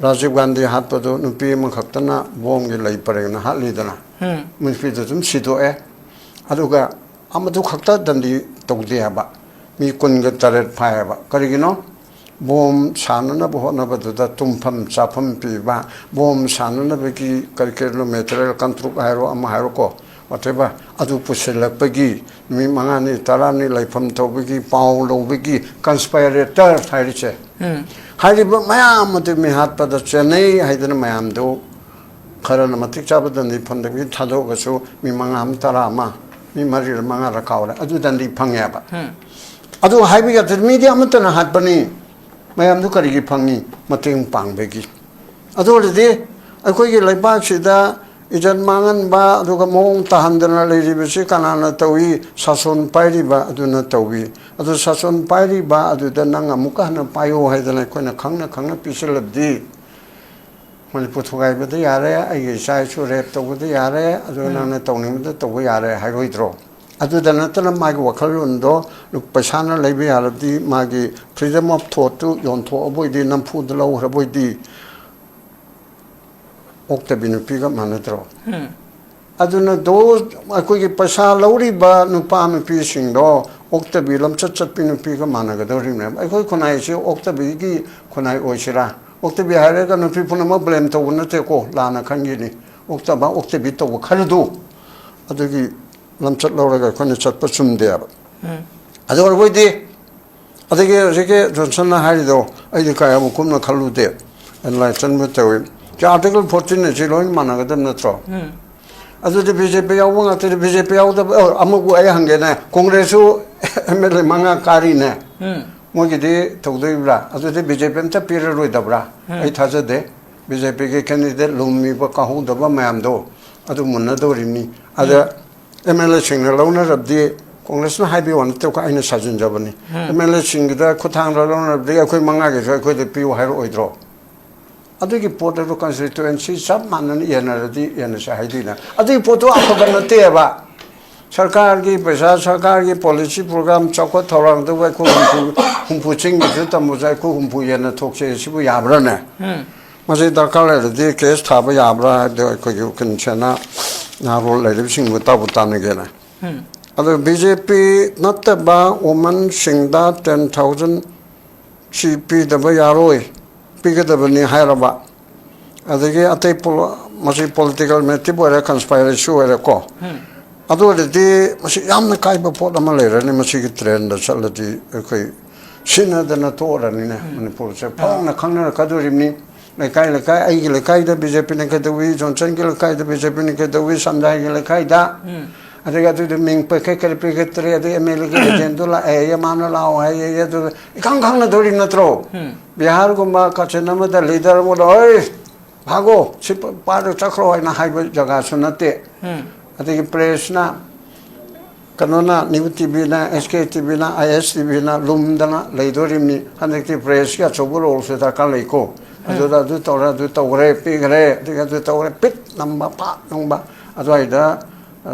Rajiv Gandhi hatpado nupi mangkhaktana bomgi lai parengna halidana munfi da chum sido e aduga amadu khakta dandi togde aba mi kunga taret phaiba karigino Bom sanana bohona baduda tumpham chafam piba bom sanana bagi karikelo material kantruk hairo ama hairo ko whatever adu pusilakpagi mi mangani tarani laifam tobagi pau lobagi conspirator hairiche hairiba mayam adu mi hat pada chenai haidana mayam do kharana matik chabadani phondagi thado gasu mi mangam tarama mi maril mangara kawra adu dandi phangyaba adu haibiga media amatana hatpani mayam du karigi phangi mateng pangbegi adoride akhoi laipak sida ijan mangan ba aduga mong tahandana leiribesi kanana tawi sason pairi ba aduna tawi adu sason pairi ba aduda nang amuka na payo haidana koina khangna pisilabdi Manipur ꯊꯨꯒꯥꯏꯕꯗ ꯌꯥꯔꯦ ꯑꯩꯒꯤ ꯏꯆꯥ ꯏꯁꯨ ꯔꯦꯞ ꯇꯧꯕꯗ ꯌꯥꯔꯦ ꯑꯗꯨꯒ ꯅꯪꯅ ꯇꯧꯅꯤꯡꯕꯗ ꯇꯧꯕ ꯌꯥꯔꯦ ꯍꯥꯏꯔꯣꯏꯗ꯭ꯔꯣ ꯑꯗꯨꯗ ꯅꯠꯇꯅ ꯃꯥꯒꯤ ꯋꯥꯈꯜꯂꯣꯟꯗꯣ ꯄꯩꯁꯥꯅ ꯂꯩꯕ ꯌꯥꯔꯕꯗꯤ ꯃꯥꯒꯤ ꯐ꯭ꯔꯤꯗꯝ ꯑꯣꯐ ꯊꯣꯠꯇꯨ ꯌꯣꯟꯊꯣꯛꯑꯕꯣꯏꯗꯤ ꯅꯝꯐꯨꯗ ꯂꯧꯈ꯭ꯔꯕꯣꯏꯗꯤ ꯑꯣꯛꯇꯕꯤ ꯅꯨꯄꯤꯒ ꯃꯥꯟꯅꯗ꯭ꯔꯣ ꯑꯗꯨꯅ ꯑꯩꯈꯣꯏꯒꯤ ꯄꯩꯁꯥ ꯂꯧꯔꯤꯕ ꯅꯨꯄꯥ ꯅꯨꯄꯤꯁꯤꯡꯗꯣ ꯑꯣꯛꯇꯕꯤ ꯂꯝꯆꯠ ꯆꯠꯄꯤ ꯅꯨꯄꯤꯒ ꯃꯥꯟꯅꯒꯗꯧꯔꯤꯕꯅꯦꯕ ꯑꯩꯈꯣꯏ ꯈꯨꯟꯅꯥꯏꯁꯤ ꯑꯣꯛꯇꯕꯤꯒꯤ ꯈꯨꯟꯅꯥꯏ ꯑꯣꯏꯁꯤꯔꯥ ꯑꯣꯛꯇꯕꯤ ꯍꯥꯏꯔꯒ ꯅꯨꯄꯤ ꯄꯨꯝꯅꯃꯛ ꯕ꯭ꯂꯦꯝ ꯇꯧꯕ ꯅꯠꯇꯦꯀꯣ ꯂꯥꯟꯅ ꯈꯟꯈꯤꯅꯤ ꯑꯣꯛꯇꯕ ꯑꯣꯛꯇꯕꯤ ꯇꯧꯕ ꯈꯔꯗꯨ ꯑꯗꯨꯒꯤ ꯂꯝꯆꯠ ꯂꯧꯔꯒ ꯑꯩꯈꯣꯏꯅ ꯆꯠꯄ ꯆꯨꯝꯗꯦꯕ ꯑꯗꯨ ꯑꯣꯏꯔꯕꯣꯏꯗꯤ ꯑꯗꯒꯤ ꯍꯧꯖꯤꯛꯀꯤ ꯖꯣꯟꯁꯟꯅ ꯍꯥꯏꯔꯤꯗꯣ ꯑꯩꯗꯤ ꯀꯌꯥ ꯀꯨꯞꯅ ꯈꯜꯂꯨꯗꯦ ꯑꯦꯅꯥꯂꯥꯏꯁꯟꯕ ꯇꯧꯏ ꯑꯥꯔꯇꯤꯀꯜ 14 ꯑꯁꯤ ꯂꯣꯏꯅ ꯃꯥꯟꯅꯒꯗꯕ ꯅꯠꯇ꯭ꯔꯣ ꯑꯗꯨꯗꯤ ꯕꯤ ꯖꯦ ꯄꯤ ꯌꯥꯎꯕ ꯉꯥꯛꯇꯗꯤ ꯕꯤ ꯖꯦ ꯄꯤ ꯌꯥꯎꯗꯕ ꯑꯃꯨꯛ ꯑꯩ ꯍꯪꯒꯦꯅꯦ ꯀꯣꯡꯒ꯭ꯔꯦꯁꯁꯨ ꯑꯦꯝ ꯑꯦꯜ ꯑꯦ 5 ꯀꯥꯔꯤꯅꯦ ꯃꯣꯏꯒꯤꯗꯤ ꯇꯧꯗꯣꯏꯕ꯭ꯔꯥ ꯑꯗꯨꯗꯤ ꯕꯤ ꯖꯦ ꯄꯤ ꯑꯝꯇ ꯄꯤꯔꯔꯣꯏꯗꯕ꯭ꯔꯥ ꯑꯩ ꯊꯥꯖꯗꯦ ꯕꯤ ꯖꯦ ꯄꯤꯒꯤ ꯀꯦꯟꯗꯤꯗꯦꯠ ꯂꯨꯝꯃꯤꯕ ꯀꯥꯍꯧꯗꯕ ꯃꯌꯥꯝꯗꯣ ꯑꯗꯨ ꯃꯨꯟꯅꯗꯧꯔꯤꯕꯅꯤ ꯑꯗ ꯑꯦꯝ ꯑꯦꯜ ꯑꯦꯁꯤꯡꯅ ꯂꯧꯅꯔꯕꯗꯤ ꯀꯣꯡꯒ꯭ꯔꯦꯁꯅ ꯍꯥꯏꯕꯤꯌꯨ ꯅꯠꯇꯦꯀꯣ ꯑꯩꯅ ꯁꯥꯖꯤꯟꯖꯕꯅꯤ ꯑꯦꯝ ꯑꯦꯜ ꯑꯦꯁꯤꯡꯒꯤꯗ ꯈꯨꯠꯊꯥꯡꯗ ꯂꯧꯅꯔꯕꯗꯤ ꯑꯩꯈꯣꯏ 5ꯒꯤꯁꯨ ꯑꯩꯈꯣꯏꯗ ꯄꯤꯌꯨ ꯍꯥꯏꯔꯛꯑꯣꯏꯗ꯭ꯔꯣ ꯑꯗꯨꯒꯤ ꯄꯣꯠ ꯑꯗꯨ ꯀꯟꯁꯇꯤꯇꯨꯋꯦꯟꯁꯤ ꯆꯞ ꯃꯥꯟꯅꯅ ꯌꯦꯟꯅꯔꯗꯤ ꯌꯦꯟꯅꯁꯦ ꯍꯥꯏꯗꯣꯏꯅꯦ ꯑꯗꯨꯒꯤ ꯄꯣꯠꯇꯨ ꯑꯐꯕ ꯅꯠꯇꯦꯕ ꯁꯔꯀꯥꯔꯒꯤ ꯄꯩꯁꯥ ꯁꯔꯀꯥꯔꯒꯤ ꯄꯣꯂꯤꯁꯤ ꯄ꯭ꯔꯣꯒ꯭ꯔꯥꯝ ꯆꯥꯎꯈꯠ ꯊꯧꯔꯥꯡꯗꯕꯨ ꯑꯩꯈꯣꯏ ꯍꯨꯝꯐꯨ ꯆꯤꯡꯒꯤꯁꯨ ꯇꯝꯕꯁꯨ ꯑꯩꯈꯣꯏ ꯍꯨꯝꯐꯨ ꯌꯦꯟꯅ ꯊꯣꯛꯆꯩ ꯁꯤꯕꯨ ꯌꯥꯕ꯭ꯔꯥꯅꯦ ꯃꯁꯤ ꯗꯔꯀꯥꯔ ꯂꯩꯔꯗꯤ ꯀꯦꯁ ꯊꯥꯕ ꯌꯥꯕ꯭ꯔꯥ ꯍꯥꯏꯕꯗꯣ ꯑꯩꯈꯣꯏꯒꯤ ꯎꯀꯤꯜꯁꯦꯅ ꯅꯍꯥꯔꯣꯜ ꯂꯩꯔꯤꯕꯁꯤꯡꯕꯨ ꯇꯥꯟꯅꯒꯦꯅ ꯑꯗꯣ ꯕꯤ ꯖꯦ ꯄꯤ ꯅꯠꯇꯕ ꯋꯨꯃꯟꯁꯤꯡꯗ 10,000 ꯁꯤ ꯄꯤꯗꯕ ꯌꯥꯔꯣꯏ ꯄꯤꯒꯗꯕꯅꯤ ꯍꯥꯏꯔꯕ ꯑꯗꯒꯤ ꯑꯇꯩ ꯃꯁꯤ ꯄꯣꯂꯤꯇꯤꯀꯦꯜ ꯃꯦꯇꯤꯞ ꯑꯣꯏꯔꯦ ꯀꯟꯁꯄꯥꯏꯔꯦꯁꯤ ꯑꯣꯏꯔꯦꯀꯣ ꯑꯗꯨ ꯑꯣꯏꯔꯗꯤ ꯃꯁꯤ ꯌꯥꯝꯅ ꯀꯥꯏꯕ ꯄꯣꯠ ꯑꯃ ꯂꯩꯔꯅꯤ ꯃꯁꯤꯒꯤ ꯇ꯭ꯔꯦꯟꯗ ꯆꯠꯂꯗꯤ ꯑꯩꯈꯣꯏ ꯁꯤꯟꯅꯗꯅ ꯇꯣꯛꯑꯔꯅꯤꯅꯦ ꯃꯅꯤꯄꯨꯔꯁꯦ ꯐꯥꯎꯅ ꯈꯪꯅꯔꯛꯀꯗꯣꯔꯤꯕꯅꯤ ꯂꯩꯀꯥꯏ ꯂꯩꯀꯥꯏ ꯑꯩꯒꯤ ꯂꯩꯀꯥꯏꯗ ꯕꯤ ꯖꯦ ꯄꯤꯅ ꯀꯩꯗꯧꯋꯤ ꯖꯣꯟꯁꯟꯒꯤ ꯂꯩꯀꯥꯏꯗ ꯕꯤ ꯖꯦ ꯄꯤꯅ ꯀꯩꯗꯧꯋꯤ ꯁꯟꯖꯥꯏꯒꯤ ꯂꯩꯀꯥꯏꯗ ꯑꯗꯒꯤ ꯑꯗꯨꯗ ꯃꯤꯡ ꯄꯩꯈꯠ ꯄꯤꯈꯠꯇ꯭ꯔꯦ ꯑꯗꯩ ꯑꯦꯝ ꯑꯦꯜ ꯑꯦꯒꯤ ꯑꯦꯖꯦꯟꯗꯣ ꯂꯥꯛꯑꯦ ꯃꯥꯅ ꯂꯥꯛꯑꯣ ꯍꯥꯏꯌꯦ ꯑꯗꯨꯒ ꯏꯈꯪ ꯈꯪꯅꯗꯧꯔꯤ ꯅꯠꯇ꯭ꯔꯣ ꯕꯤꯍꯥꯔꯒꯨꯝꯕ ꯀꯥꯆꯤꯟ ꯑꯃꯗ ꯂꯤꯗꯔ ꯑꯃꯗ ꯍꯣꯏ ꯚꯥꯒꯣ ꯁꯤ ꯄꯥꯔ ꯆꯠꯈ꯭ꯔꯣ ꯍꯥꯏꯅ ꯍꯥꯏꯕ ꯖꯒꯥꯁꯨ ꯅꯠꯇꯦ ꯑꯗꯒꯤ ꯄ꯭ꯔꯦꯁꯅ ꯀꯩꯅꯣꯅ ꯅ꯭ꯌꯨ ꯇꯤꯚꯤꯅ ꯑꯦꯁ ꯀꯦ ꯇꯤꯚꯤꯅ ꯑꯥꯏ ꯑꯦꯁ ꯇꯤꯚꯤꯅ ꯂꯨꯝꯗꯅ ꯂꯩꯗꯣꯔꯤꯕꯅꯤ ꯍꯟꯗꯛꯇꯤ ꯄ꯭ꯔꯦꯁꯀꯤ ꯑꯆꯧꯕ ꯔꯣꯜꯁꯨ ꯗꯔꯀꯥꯔ ꯂꯩꯀꯣ ꯑꯗꯨꯗ ꯑꯗꯨ ꯇꯧꯔꯦ ꯑꯗꯨ ꯇꯧꯈ꯭ꯔꯦ ꯄꯤꯈ꯭ꯔꯦ ꯑꯗꯒꯤ ꯑꯗꯨ ꯇꯧꯈ꯭ರೆ ꯄꯤꯠ ꯅꯝꯕ ꯄꯥꯛ ꯅꯝꯕ ꯑꯗꯨꯋꯥꯏꯗ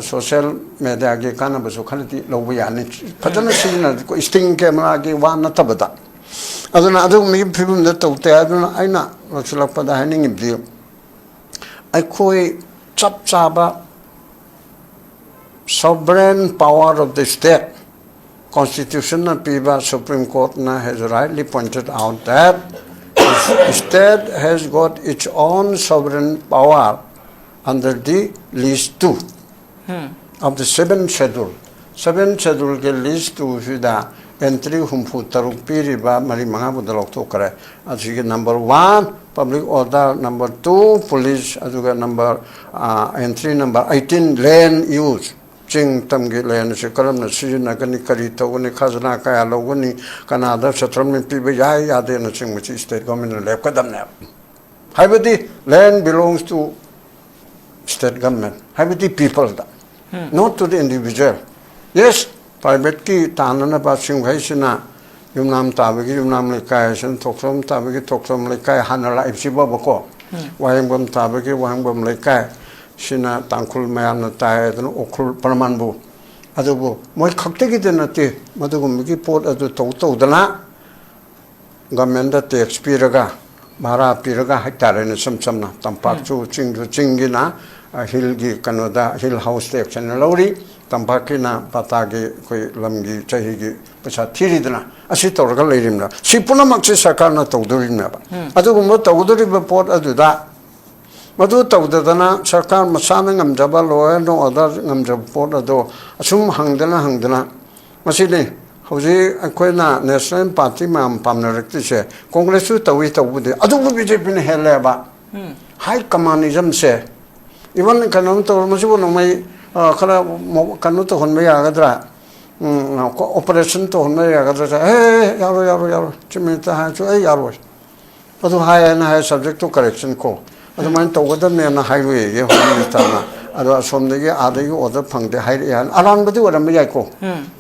ꯁꯣꯁꯤꯌꯦꯜ ꯃꯦꯗꯤꯌꯥꯒꯤ ꯀꯥꯟꯅꯕꯁꯨ ꯈꯔꯗꯤ ꯂꯧꯕ ꯌꯥꯅꯤ ꯐꯖꯅ ꯁꯤꯖꯤꯟꯅꯔꯗꯤꯀꯣ ꯁ꯭ꯇꯤꯡ ꯀꯦꯃꯦꯔꯥꯒꯤ ꯋꯥ ꯅꯠꯇꯕꯗ ꯑꯗꯨꯅ ꯑꯗꯨꯒꯨꯝꯕꯒꯤ ꯐꯤꯕꯝꯗ ꯇꯧꯗꯦ ꯑꯗꯨꯅ ꯑꯩꯅ ꯂꯣꯏꯁꯤꯜꯂꯛꯄꯗ ꯍꯥꯏꯅꯤꯡꯉꯤꯕꯗꯤ ꯑꯩꯈꯣꯏ ꯆꯞ ꯆꯥꯕ sovereign power of the state constitution piba Supreme Court has rightly pointed out that the state has got its own sovereign power under the list 2 of the 7th schedule 7th schedule ke list 2 sida entry humpu taruk piriba mari manga budalok to kare asigi number 1 public order, number 2 police, aduga number entry number 18 land use ching tamgi land se karam na sijina kani kari tawni khazna kaya loguni kanada settlement pibe yai ade na ching muchi state government lep kadam ne haibadi land belongs to state government haibadi people da not to the individual yes private ki tanana ba sing bhaisina yumnam tabagi yumnam lekai sen thoksom tabagi thoksom lekai hanala ipsiba bako wayangbam tabagi wayangbam lekai sina tangkhul mayam na tai adun okhul parmanbu adubu moi khaktegi de nate madugum gi pot adu to dana government da tax piraga mara piraga haitare ne samsamna tampak chu chingina hill gi kanoda hill house tax na lori tampakina patagi koi lamgi chahigi pacha thiridna asi tawraga leirimna sipuna makse sakarna tawdurimna ba adugumba tawduriba pot aduda madu tawdadana sarkar masana ngamjaba law and order ngamjaba pot ado asum hangdana masile hauji akoina national party mam pamnarakti se congress su tawi tawbude adubu bjp ne heleba high communism se even kanom to masibo no mai kala kanu to honme yagadra operation to honme yagadra hey yaro chimita ha chu yaro adu hai na hai subject to correction ko adu man to goda me na highway ye honi tana adu somdegi adegi order phangde hai yan aran badi oram yai ko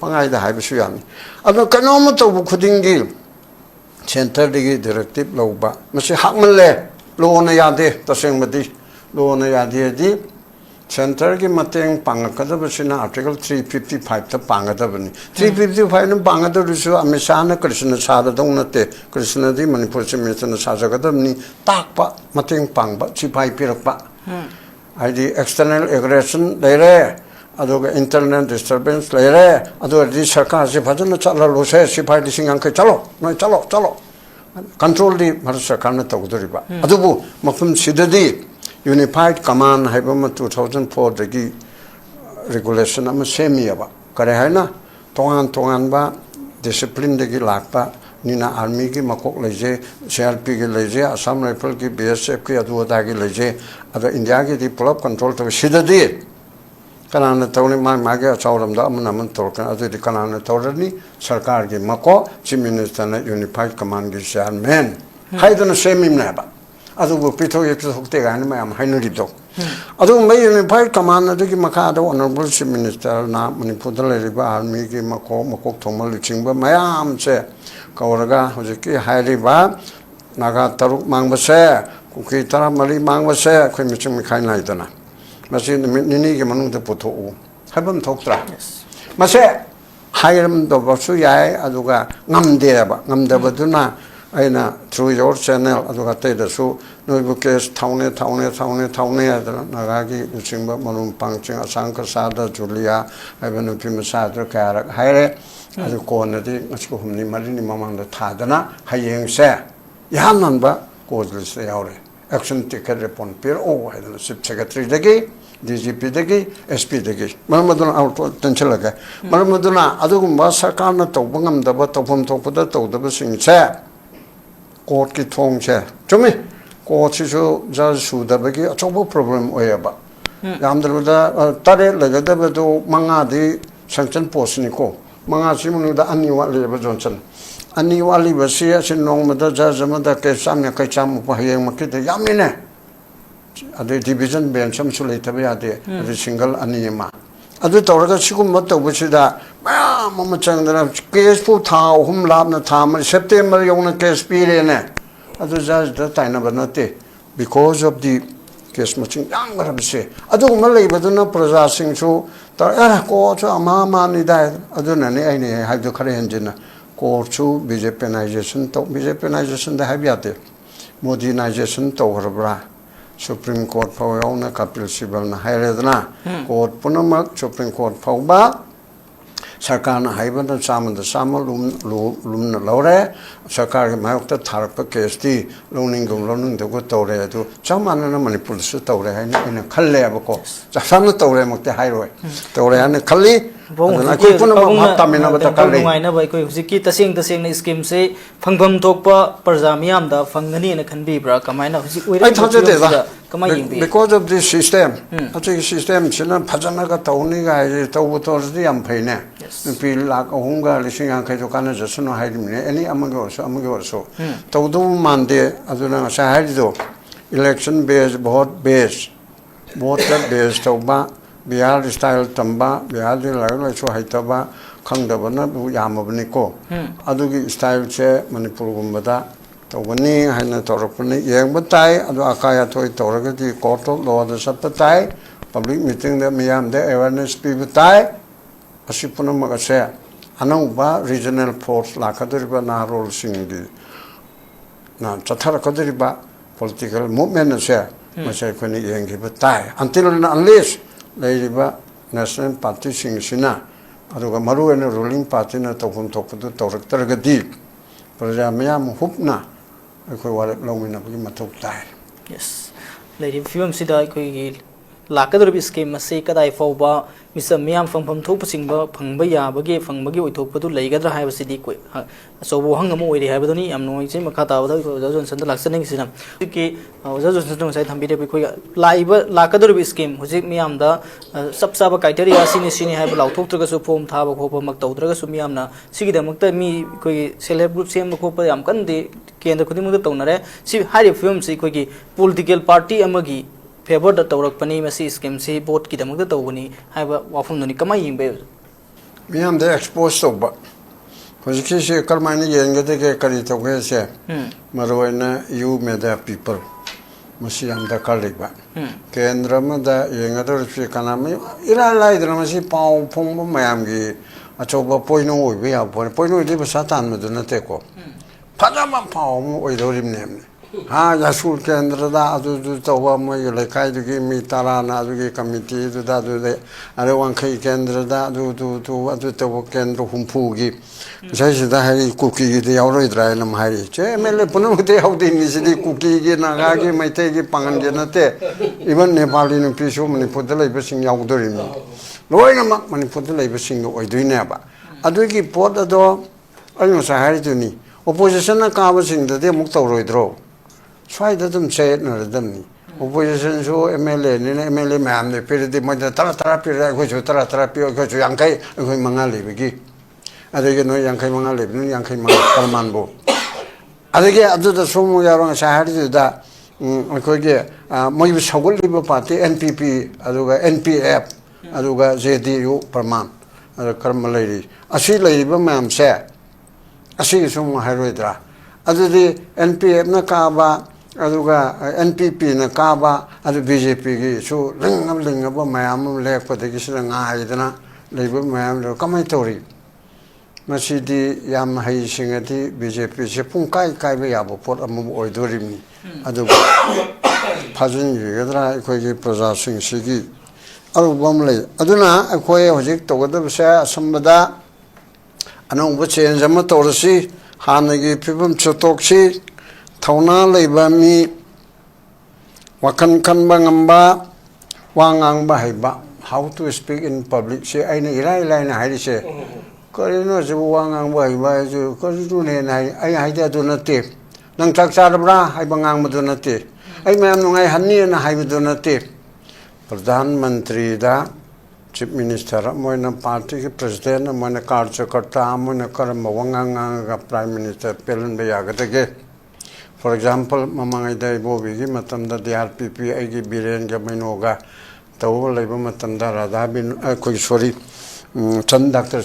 pangai da hai bisu yan adu kanom to bu khudingi center digi directive loba masi hakmalle loan यादे तसेंगबदी loan यादे centre की Matang पांगकदबसिना article 355 त पांगदबनी 355 न पांगदरुसु अमिशान कृष्ण साददौनते कृष्ण दी मणिपुर से mission साजगदबनी ताकपा मतंग पांगबा सिपाई पिरकपा आईडी एक्सटर्नल एग्रेशन लेरे अदोगा इंटरनल डिस्टर्बेंस लेरे अदोगा सरकार से फजन चललोसे सिपाई दिसिंगांके चलो नोय चलो चलो कंट्रोल दी भारत सरकार ने तौदरिबा अदुबु मफम सिददी यूनिफाइड कमांड है 2004 दगी रेगुलेशन अम सेमियबा करे है ना तोंगान तोंगान बा डिसिप्लिन दगी लाकपा निना आर्मी की मकोक लेजे सीआरपी की लेजे असम राइफल की बीएसएफ की अदुदा की लेजे अद इंडिया की दी पुलप कंट्रोल तो सिददी कनान तौने मागे अचाउरमदा अमन अमन तोरकन अदुदी कनान तौरनी सरकार की मको चीफ मिनिस्टर ने यूनिफाइड कमांड की चेयरमैन हाइदन सेमिमनाबा अदुबु पिथोय पिथोक्ते गान मयाम हाइनरिदो अदु मै यूनिफाइड कमांड अदुगी मखादो ऑनरेबल चीफ मिनिस्टर ना मणिपुर लेरिबा आर्मी की मकोक थोमल लिचिंबा मयाम से कौरगा हुजिकी हाइरिबा नागा तरुक मांगबसे कुकी तरा मरी मांगबसे अखोय मिचिंग मिखाइ नाइदना मसे निनी के मनुंग पुथोउ हाइबम थोक्त्रा मसे हाइरम दोबसु याय अदुगा ngamdeaba ngamdabaduna aina through your channel aduga taidasu noibu case thaune nagagi uchingba manum pangching asangka sada julia aibanu pimasa dra kara haire adu konadi ngasko humni marini mamangda thadana hayeng se yahananba kodlis yaure action ticket report pir o haidana chief secretary dagi DGP dagi SP dagi maramaduna out tension laga maramaduna adugumba sarkarna tawbangamdaba tawpham thokpada tawdaba singse court की थोंग से चुमे court से जो जज सुदब की अचौब problem होएबा यामदरबदा तारे लगदबदो मंगादी suction post निको मंगा सिमुनुदा अनि वालेबा जॉनसन अनि वाली बसी असिन नोंगमदा जज मदा के सामने कै चाम पहयें मकिते यामिने अदे डिवीजन बेंच हम सुलेतबे आदे अदे सिंगल अनि मा अदु तौरगा सिगुम तौबसिदा मयाम म चंगदना केस फु था हुम लाबना था म सेप्टेम्बर योंगना केस पीरेने अदु जज द ताइना बनते बिकॉज ऑफ द केस मचिंग यांगरबसे अदु म लेबदुना प्रजा सिंगसु त को छ अमा मानिदा अदु नने आइने हाइदो खरे हंजना कोर्टसु बीजेपीनाइजेशन तो बीजेपीनाइजेशन द हाबियाते मोदीनाइजेशन तो हरब्रा सुप्रीम कोर्ट फाउना कपिल सिबल ना हायरेदना कोर्ट पुनमक सुप्रीम कोर्ट फाउबा सरकार ना हाइबन सामन साम लुम लौरे सरकार के मायक थारप केस दी लोनिंग लोनिंग दगो तौरे अदु चामाना मणिपुर से तौरे है इन खल्ले अबको चासाम तौरे मक्ते हाइरोय तौरे हन खल्ली अदना कोई पुनमक हत्तामिना बता कल्ले नुंगाइना बाय कोई हुजिकी तसेंग स्कीम से फंगफम थोकपा प्रजा मियाम दा फंगनी न खनबीब्रा कमाइना हुजि ओइरे because of this system actually system sina phajana ka tawni ga ai tawu to ri yam phaine pi lak ahum ga lising ang khai kana jasno haidimne any amago so tawdu mande aduna sa haido election based vote based tawba bihar style tamba bihar de la so haitaba khangdabana bu yamabni ko adugi style che manipur gumbada तोबनी है तौरपनी येंब ताई अदो आकाया थोई तौरगदी court of law द सब ताई public meeting दे मियाम दे अवेयरनेस पीब ताई असि पुनमगसे अनौबा रीजनल फोर्स लाखदरिबा ना रोल सिंगी ना चथरकदरिबा पॉलिटिकल मूवमेंट से मसे कोनी येंगिब ताई until and unless लेरिबा नेशनल पार्टी सिंगसिना अदुगा मरुएन रूलिंग पार्टी ना तोफम तोपदु तौरकतरगदी प्रजा मियाम हुपना अखोय वाले लौमिना बगी मथौ ताय यस लेरि फिल्म सिदा अखोय लाकदरबि स्कीम मसे कदाय फौबा मिसम मियाम फंगफम थोपसिंगबा फंगबा याबगे फंगबगे ओइथोपदु लेगदरा हायबसिदि कोय असोबो हंगमो ओइरे हायबदनि याम नोइसे मखा ताबदा जॉनसन द लाक्सनिंग सिनम कि जॉनसन द साइ थंबिरे कोय लाइब लाकदरबि स्कीम हुजिक मियाम द सबसाबा क्राइटेरिया सिनि हायब लाउथोक्त्रगसु फॉर्म थाबा खोप मक तौद्रगसु मियामना सिगिदमक्ता मी कोय सेल्फ हेल्प ग्रुप सेम खोप याम कनदे केंद्र खुदिमुद तौनरे सि हारि फिल्म सि कोय की पॉलिटिकल पार्टी अमगी फेवर द तौरकपनी मसी स्कीम से वोट की दमक तौबनी हाइबा वाफुमदनी कमाय यिंबे मियाम दे एक्सपोज तौबा होजिकी से करमाने येंगदे के करी तौगे से मरोयना यू मेदा people masi am da kaliba kendra ma da yengador chi kanami ira lai dra masi pau phong ba mayam gi achoba poino oi be ya poino di ba satan ma duna te ko phajama pau mo oi dorim nem ha yasul kendra da adu tawa mo le kai du gi mi tara na du gi committee du da du de are wan kai kendra da du adu tawa kendra humpu gi sai da hai kuki gi yaw roi dra nam hai che mele puno te hau din ni si kuki gi na ga gi mai te gi pangan ge na te even nepali nu pi so mani put lai ba sing yaw dorim loi na mak mani put lai ba sing oi du ne ba adu gi pot ado ai sa hai du ni opposition na ka ba sing de muk taw roi dro swai da dum che na dum ni opposition so MLA ni MLA mam ne per de ma tara per ko jo tara pi ko jo yang kai ko manga le bi gi adege no yang kai manga le ni yang kai manga kalman bo adege adu da so mo ya rong sa hari da ko ge mo yu sagol li ba party NPP aduga NPF aduga JDU parman adu karma lai asi lai ba mam se asi so mo hai roi dra adu di NPF na ka ba aduga NPP na ka ba adu BJP gi so ling ba mayam le ko de gi sira nga hai dana le ba mayam le kamai tori masidi yam hai singati BJP se pung kai ba ya bo pot amu oi dorim ni adu phajin gi gadra ko gi praja sing sigi aru bam le aduna ko ye hojik to ga sa sambada anong bu chen jama to si hanagi pibam chotok si thona leiba mi wakan kan bangamba wangang ba haiba how to speak in public se aina ilai na hai se korino se wangang ba haiba ju korino ne nai ai hai da do na te nang chak cha bra hai bangang ma do na te ai mayam ngai hanni na hai do na te pradhan mantri da chief minister moina party ke president moina karyakarta moina karma wangang ga prime minister pelan be ya ga ge for example mamangai dai bobi gi matam da DRPP ai gi biren ga mainoga taw leiba matam da radha bin koi sorry Dr.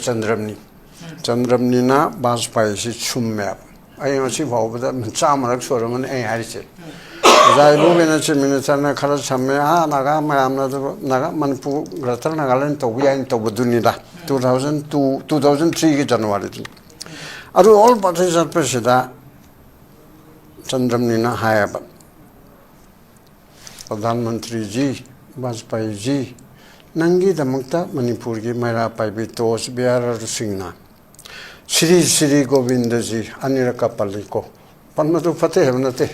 Chandramni na Bajpai si chumme ai ma si bhaw da chamarak soraman ai hari che zai bobi na chief minister na khara chamme ha naga mayam na naga manpu gratar nagaland to bi ain to buduni da 2002 2003 gi January aru all parties are presida Chandramni na hayaba Pradhan Mantri ji Bajpai ji nangi damakta Manipur gi Maira Paibi Tos Biara Singna Sri Govinda ji Aniraka Paliko Panmatu Fateh Havnate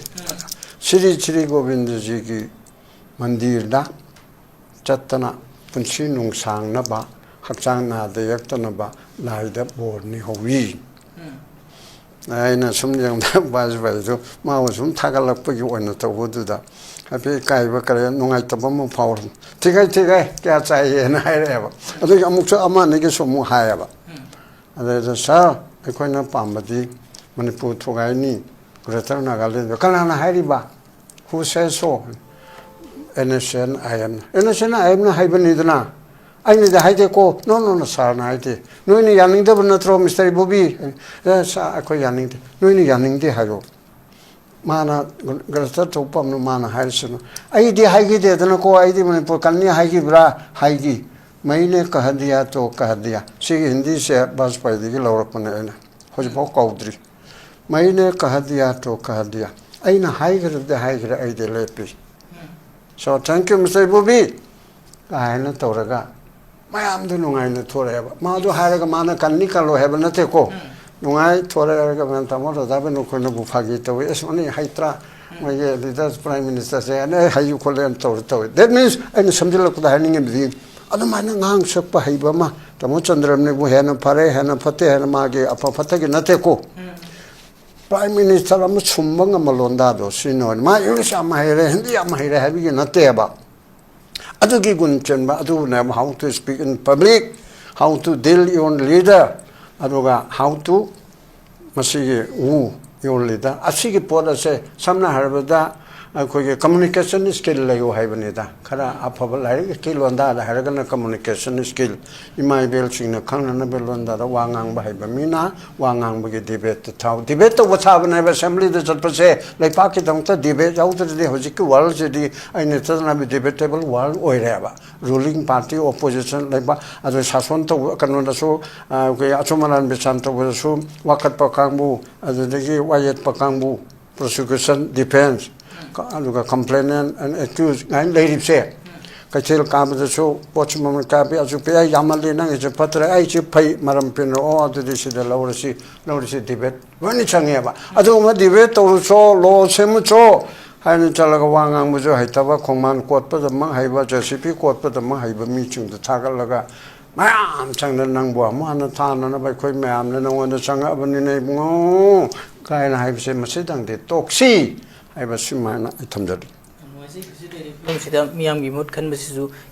Sri Govinda ji ki mandir da chattana punsi nungsang na ba hakchang na de yaktana ba lai da bor ni howi aina sumjang da Bajpai jo ma sum thagalak pa gi oina to bodu da ape kai ba kare nungai ta ba mo phawr tigai kya chahiye na hai re ba adu amuk cha ama ne ge somu hai ba adu sa ekhoina pambadi Manipur thogai ni Greater Nagaland kana na hai ri ba who says so NSN IM na hai bani dana ai ni da hai de ko no sa na hai de no ni yaning da ban tro Mr. Bobi sa ko yaning de no ni yaning de ha ro mana Greater to pam no mana hai sun ai de hai gi de dana ko ai de Manipur kalni hai gi bra hai gi maine kah diya to kah diya si Hindi se Bajpai di gi lawrak pana na hoj bo kaudri maine kah diya to kah diya aina hai gra ai de lepi so thank you Mr. Bobi ai na to raga mayam du nungai na thore ba ma du hai raga mana kanni kalo heba na te ko nungai thore raga man ta mo da ba no ko no bu phagi to es oni haitra ma ye the prime minister say ne hai you ko len to that means aina samjila ko da haning em adu mana ngang sak pa hai ba ma tamo Chandram ne bu hena phare hena phate hena ma ge apa phate ge na te ko Prime Minister am sumbang malonda do sino ma English am haire Hindi am haire habi ge nate ba adu gi gun chen ba adu na how to speak in public how to deal your leader adu ga how to masi ge your leader asi ge poda se samna harbada ꯑꯩꯈꯣꯏꯒꯤ communication skill ꯂꯩꯌꯨ ꯍꯥꯏꯕꯅꯤꯗ ꯈꯔ ꯑꯐꯕ ꯂꯥꯏꯔꯤꯛꯀꯤ ꯂꯣꯟꯗꯥꯗ ꯍꯥꯏꯔꯒꯅ communication skill ꯏꯃꯥ ꯏꯕꯦꯜꯁꯤꯡꯅ ꯈꯪꯅꯅꯕ ꯂꯣꯟꯗꯥꯗ ꯋꯥ ꯉꯥꯡꯕ ꯍꯩꯕ ꯃꯤꯅ ꯋꯥ ꯉꯥꯡꯕꯒꯤ ꯗꯤꯕꯦꯠꯇ ꯊꯥꯎ ꯗꯤꯕꯦꯠ ꯇꯧꯕ ꯁꯥꯕꯅꯦꯕ ꯑꯦꯁꯦꯝꯕ꯭ꯂꯤꯗ ꯆꯠꯄꯁꯦ ꯂꯩꯄꯥꯛꯀꯤꯗꯃꯛꯇ ꯗꯤꯕꯦꯠ ꯌꯥꯎꯗ꯭ꯔꯗꯤ ꯍꯧꯖꯤꯛꯀꯤ ꯋꯥꯔꯜꯁꯤꯗꯤ ꯑꯩꯅ ꯆꯠꯅꯕꯤ ꯗꯤꯕꯦꯇꯦꯕꯜ ꯋꯥꯔꯜ ꯑꯣꯏꯔꯦꯕ ꯔꯨꯂꯤꯡ ꯄꯥꯔꯇꯤ ꯑꯣꯄꯣꯖꯤꯁꯟ ꯂꯩꯕ ꯑꯗꯨ ꯁꯥꯁꯣꯟ ꯇꯧꯕ ꯀꯩꯅꯣꯗꯁꯨ ꯑꯩꯈꯣꯏ ꯑꯆꯨꯝ ꯑꯔꯥꯟ ꯕꯤꯆꯥꯔ ꯇꯧꯕꯗꯁꯨ ꯋꯥꯀꯠꯄ ꯀꯥꯡꯕꯨ ꯑꯗꯨꯗꯒꯤ ꯋꯥꯌꯦꯠꯄ ꯀꯥꯡꯕꯨ ꯄ꯭ꯔꯣꯁꯤꯀ꯭ꯌꯨꯁꯟ ꯗꯤꯐꯦꯟꯁ ꯑꯗꯨꯒ ꯀꯝꯄ꯭ꯂꯦꯅꯦꯟ ꯑꯦꯟ ꯑꯦꯀ꯭ꯌꯨꯁ ꯉꯥꯏꯅ ꯂꯩꯔꯤꯕꯁꯦ ꯀꯩꯊꯦꯜ ꯀꯥꯕꯗꯁꯨ ꯄꯣꯠꯁꯤ ꯃꯃꯜ ꯀꯥꯕꯤ ꯑꯁꯨꯛ ꯑꯩ ꯌꯥꯝꯃꯜꯂꯤ ꯅꯪꯒꯤꯁꯦ ꯐꯠꯇ꯭ꯔꯦ ꯑꯩꯁꯤ ꯐꯩ ꯃꯔꯝ ꯄꯤꯅꯔꯛꯑꯣ ꯑꯗꯨꯗꯤ ꯁꯤꯗ ꯂꯧꯔꯁꯤ ꯗꯤꯕꯦꯠ ꯂꯣꯏꯅ ꯆꯪꯉꯦꯕ ꯑꯗꯨꯒꯨꯝꯕ ꯗꯤꯕꯦꯠ ꯇꯧꯔꯁꯨ ꯂꯣ ꯁꯦꯝꯃꯁꯨ ꯍꯥꯏꯅ ꯆꯠꯂꯒ ꯋꯥ ꯉꯥꯡꯕꯁꯨ ꯍꯩꯇꯕ ꯈꯣꯡꯃꯥꯟ ꯀꯣꯠꯄꯗꯃꯛ ꯍꯩꯕ ꯖꯦꯁꯤꯄꯤ ꯀꯣꯠꯄꯗꯃꯛ ꯍꯩꯕ ꯃꯤꯁꯤꯡꯗꯨ ꯊꯥꯒꯠꯂꯒ ꯃꯌꯥꯝ ꯆꯪꯗꯅ ꯅꯪꯕꯨ ꯑꯃꯨꯛ ꯍꯟꯅ ꯊꯥꯅꯅꯕ ꯑꯩꯈꯣꯏ ꯃꯌꯥꯝꯅ ꯅꯉꯣꯟꯗ ꯆꯪꯉꯛꯑꯕꯅꯤꯅ ꯏꯕꯨꯡꯉꯣ ꯀꯥꯏꯅ ꯍꯥꯏꯕꯁꯦ ꯃꯁꯤꯗꯪꯗꯤ ꯇꯣꯛꯁꯤ ꯍꯥꯏꯕ ꯁꯨꯃꯥꯏꯅ ꯑꯩ ꯊꯝꯖꯔꯤ ꯐꯤꯂꯝꯁꯤꯗ ꯃꯤꯌꯥꯝꯒꯤ ꯃꯨꯠ ꯈꯟꯕꯁꯤꯁꯨ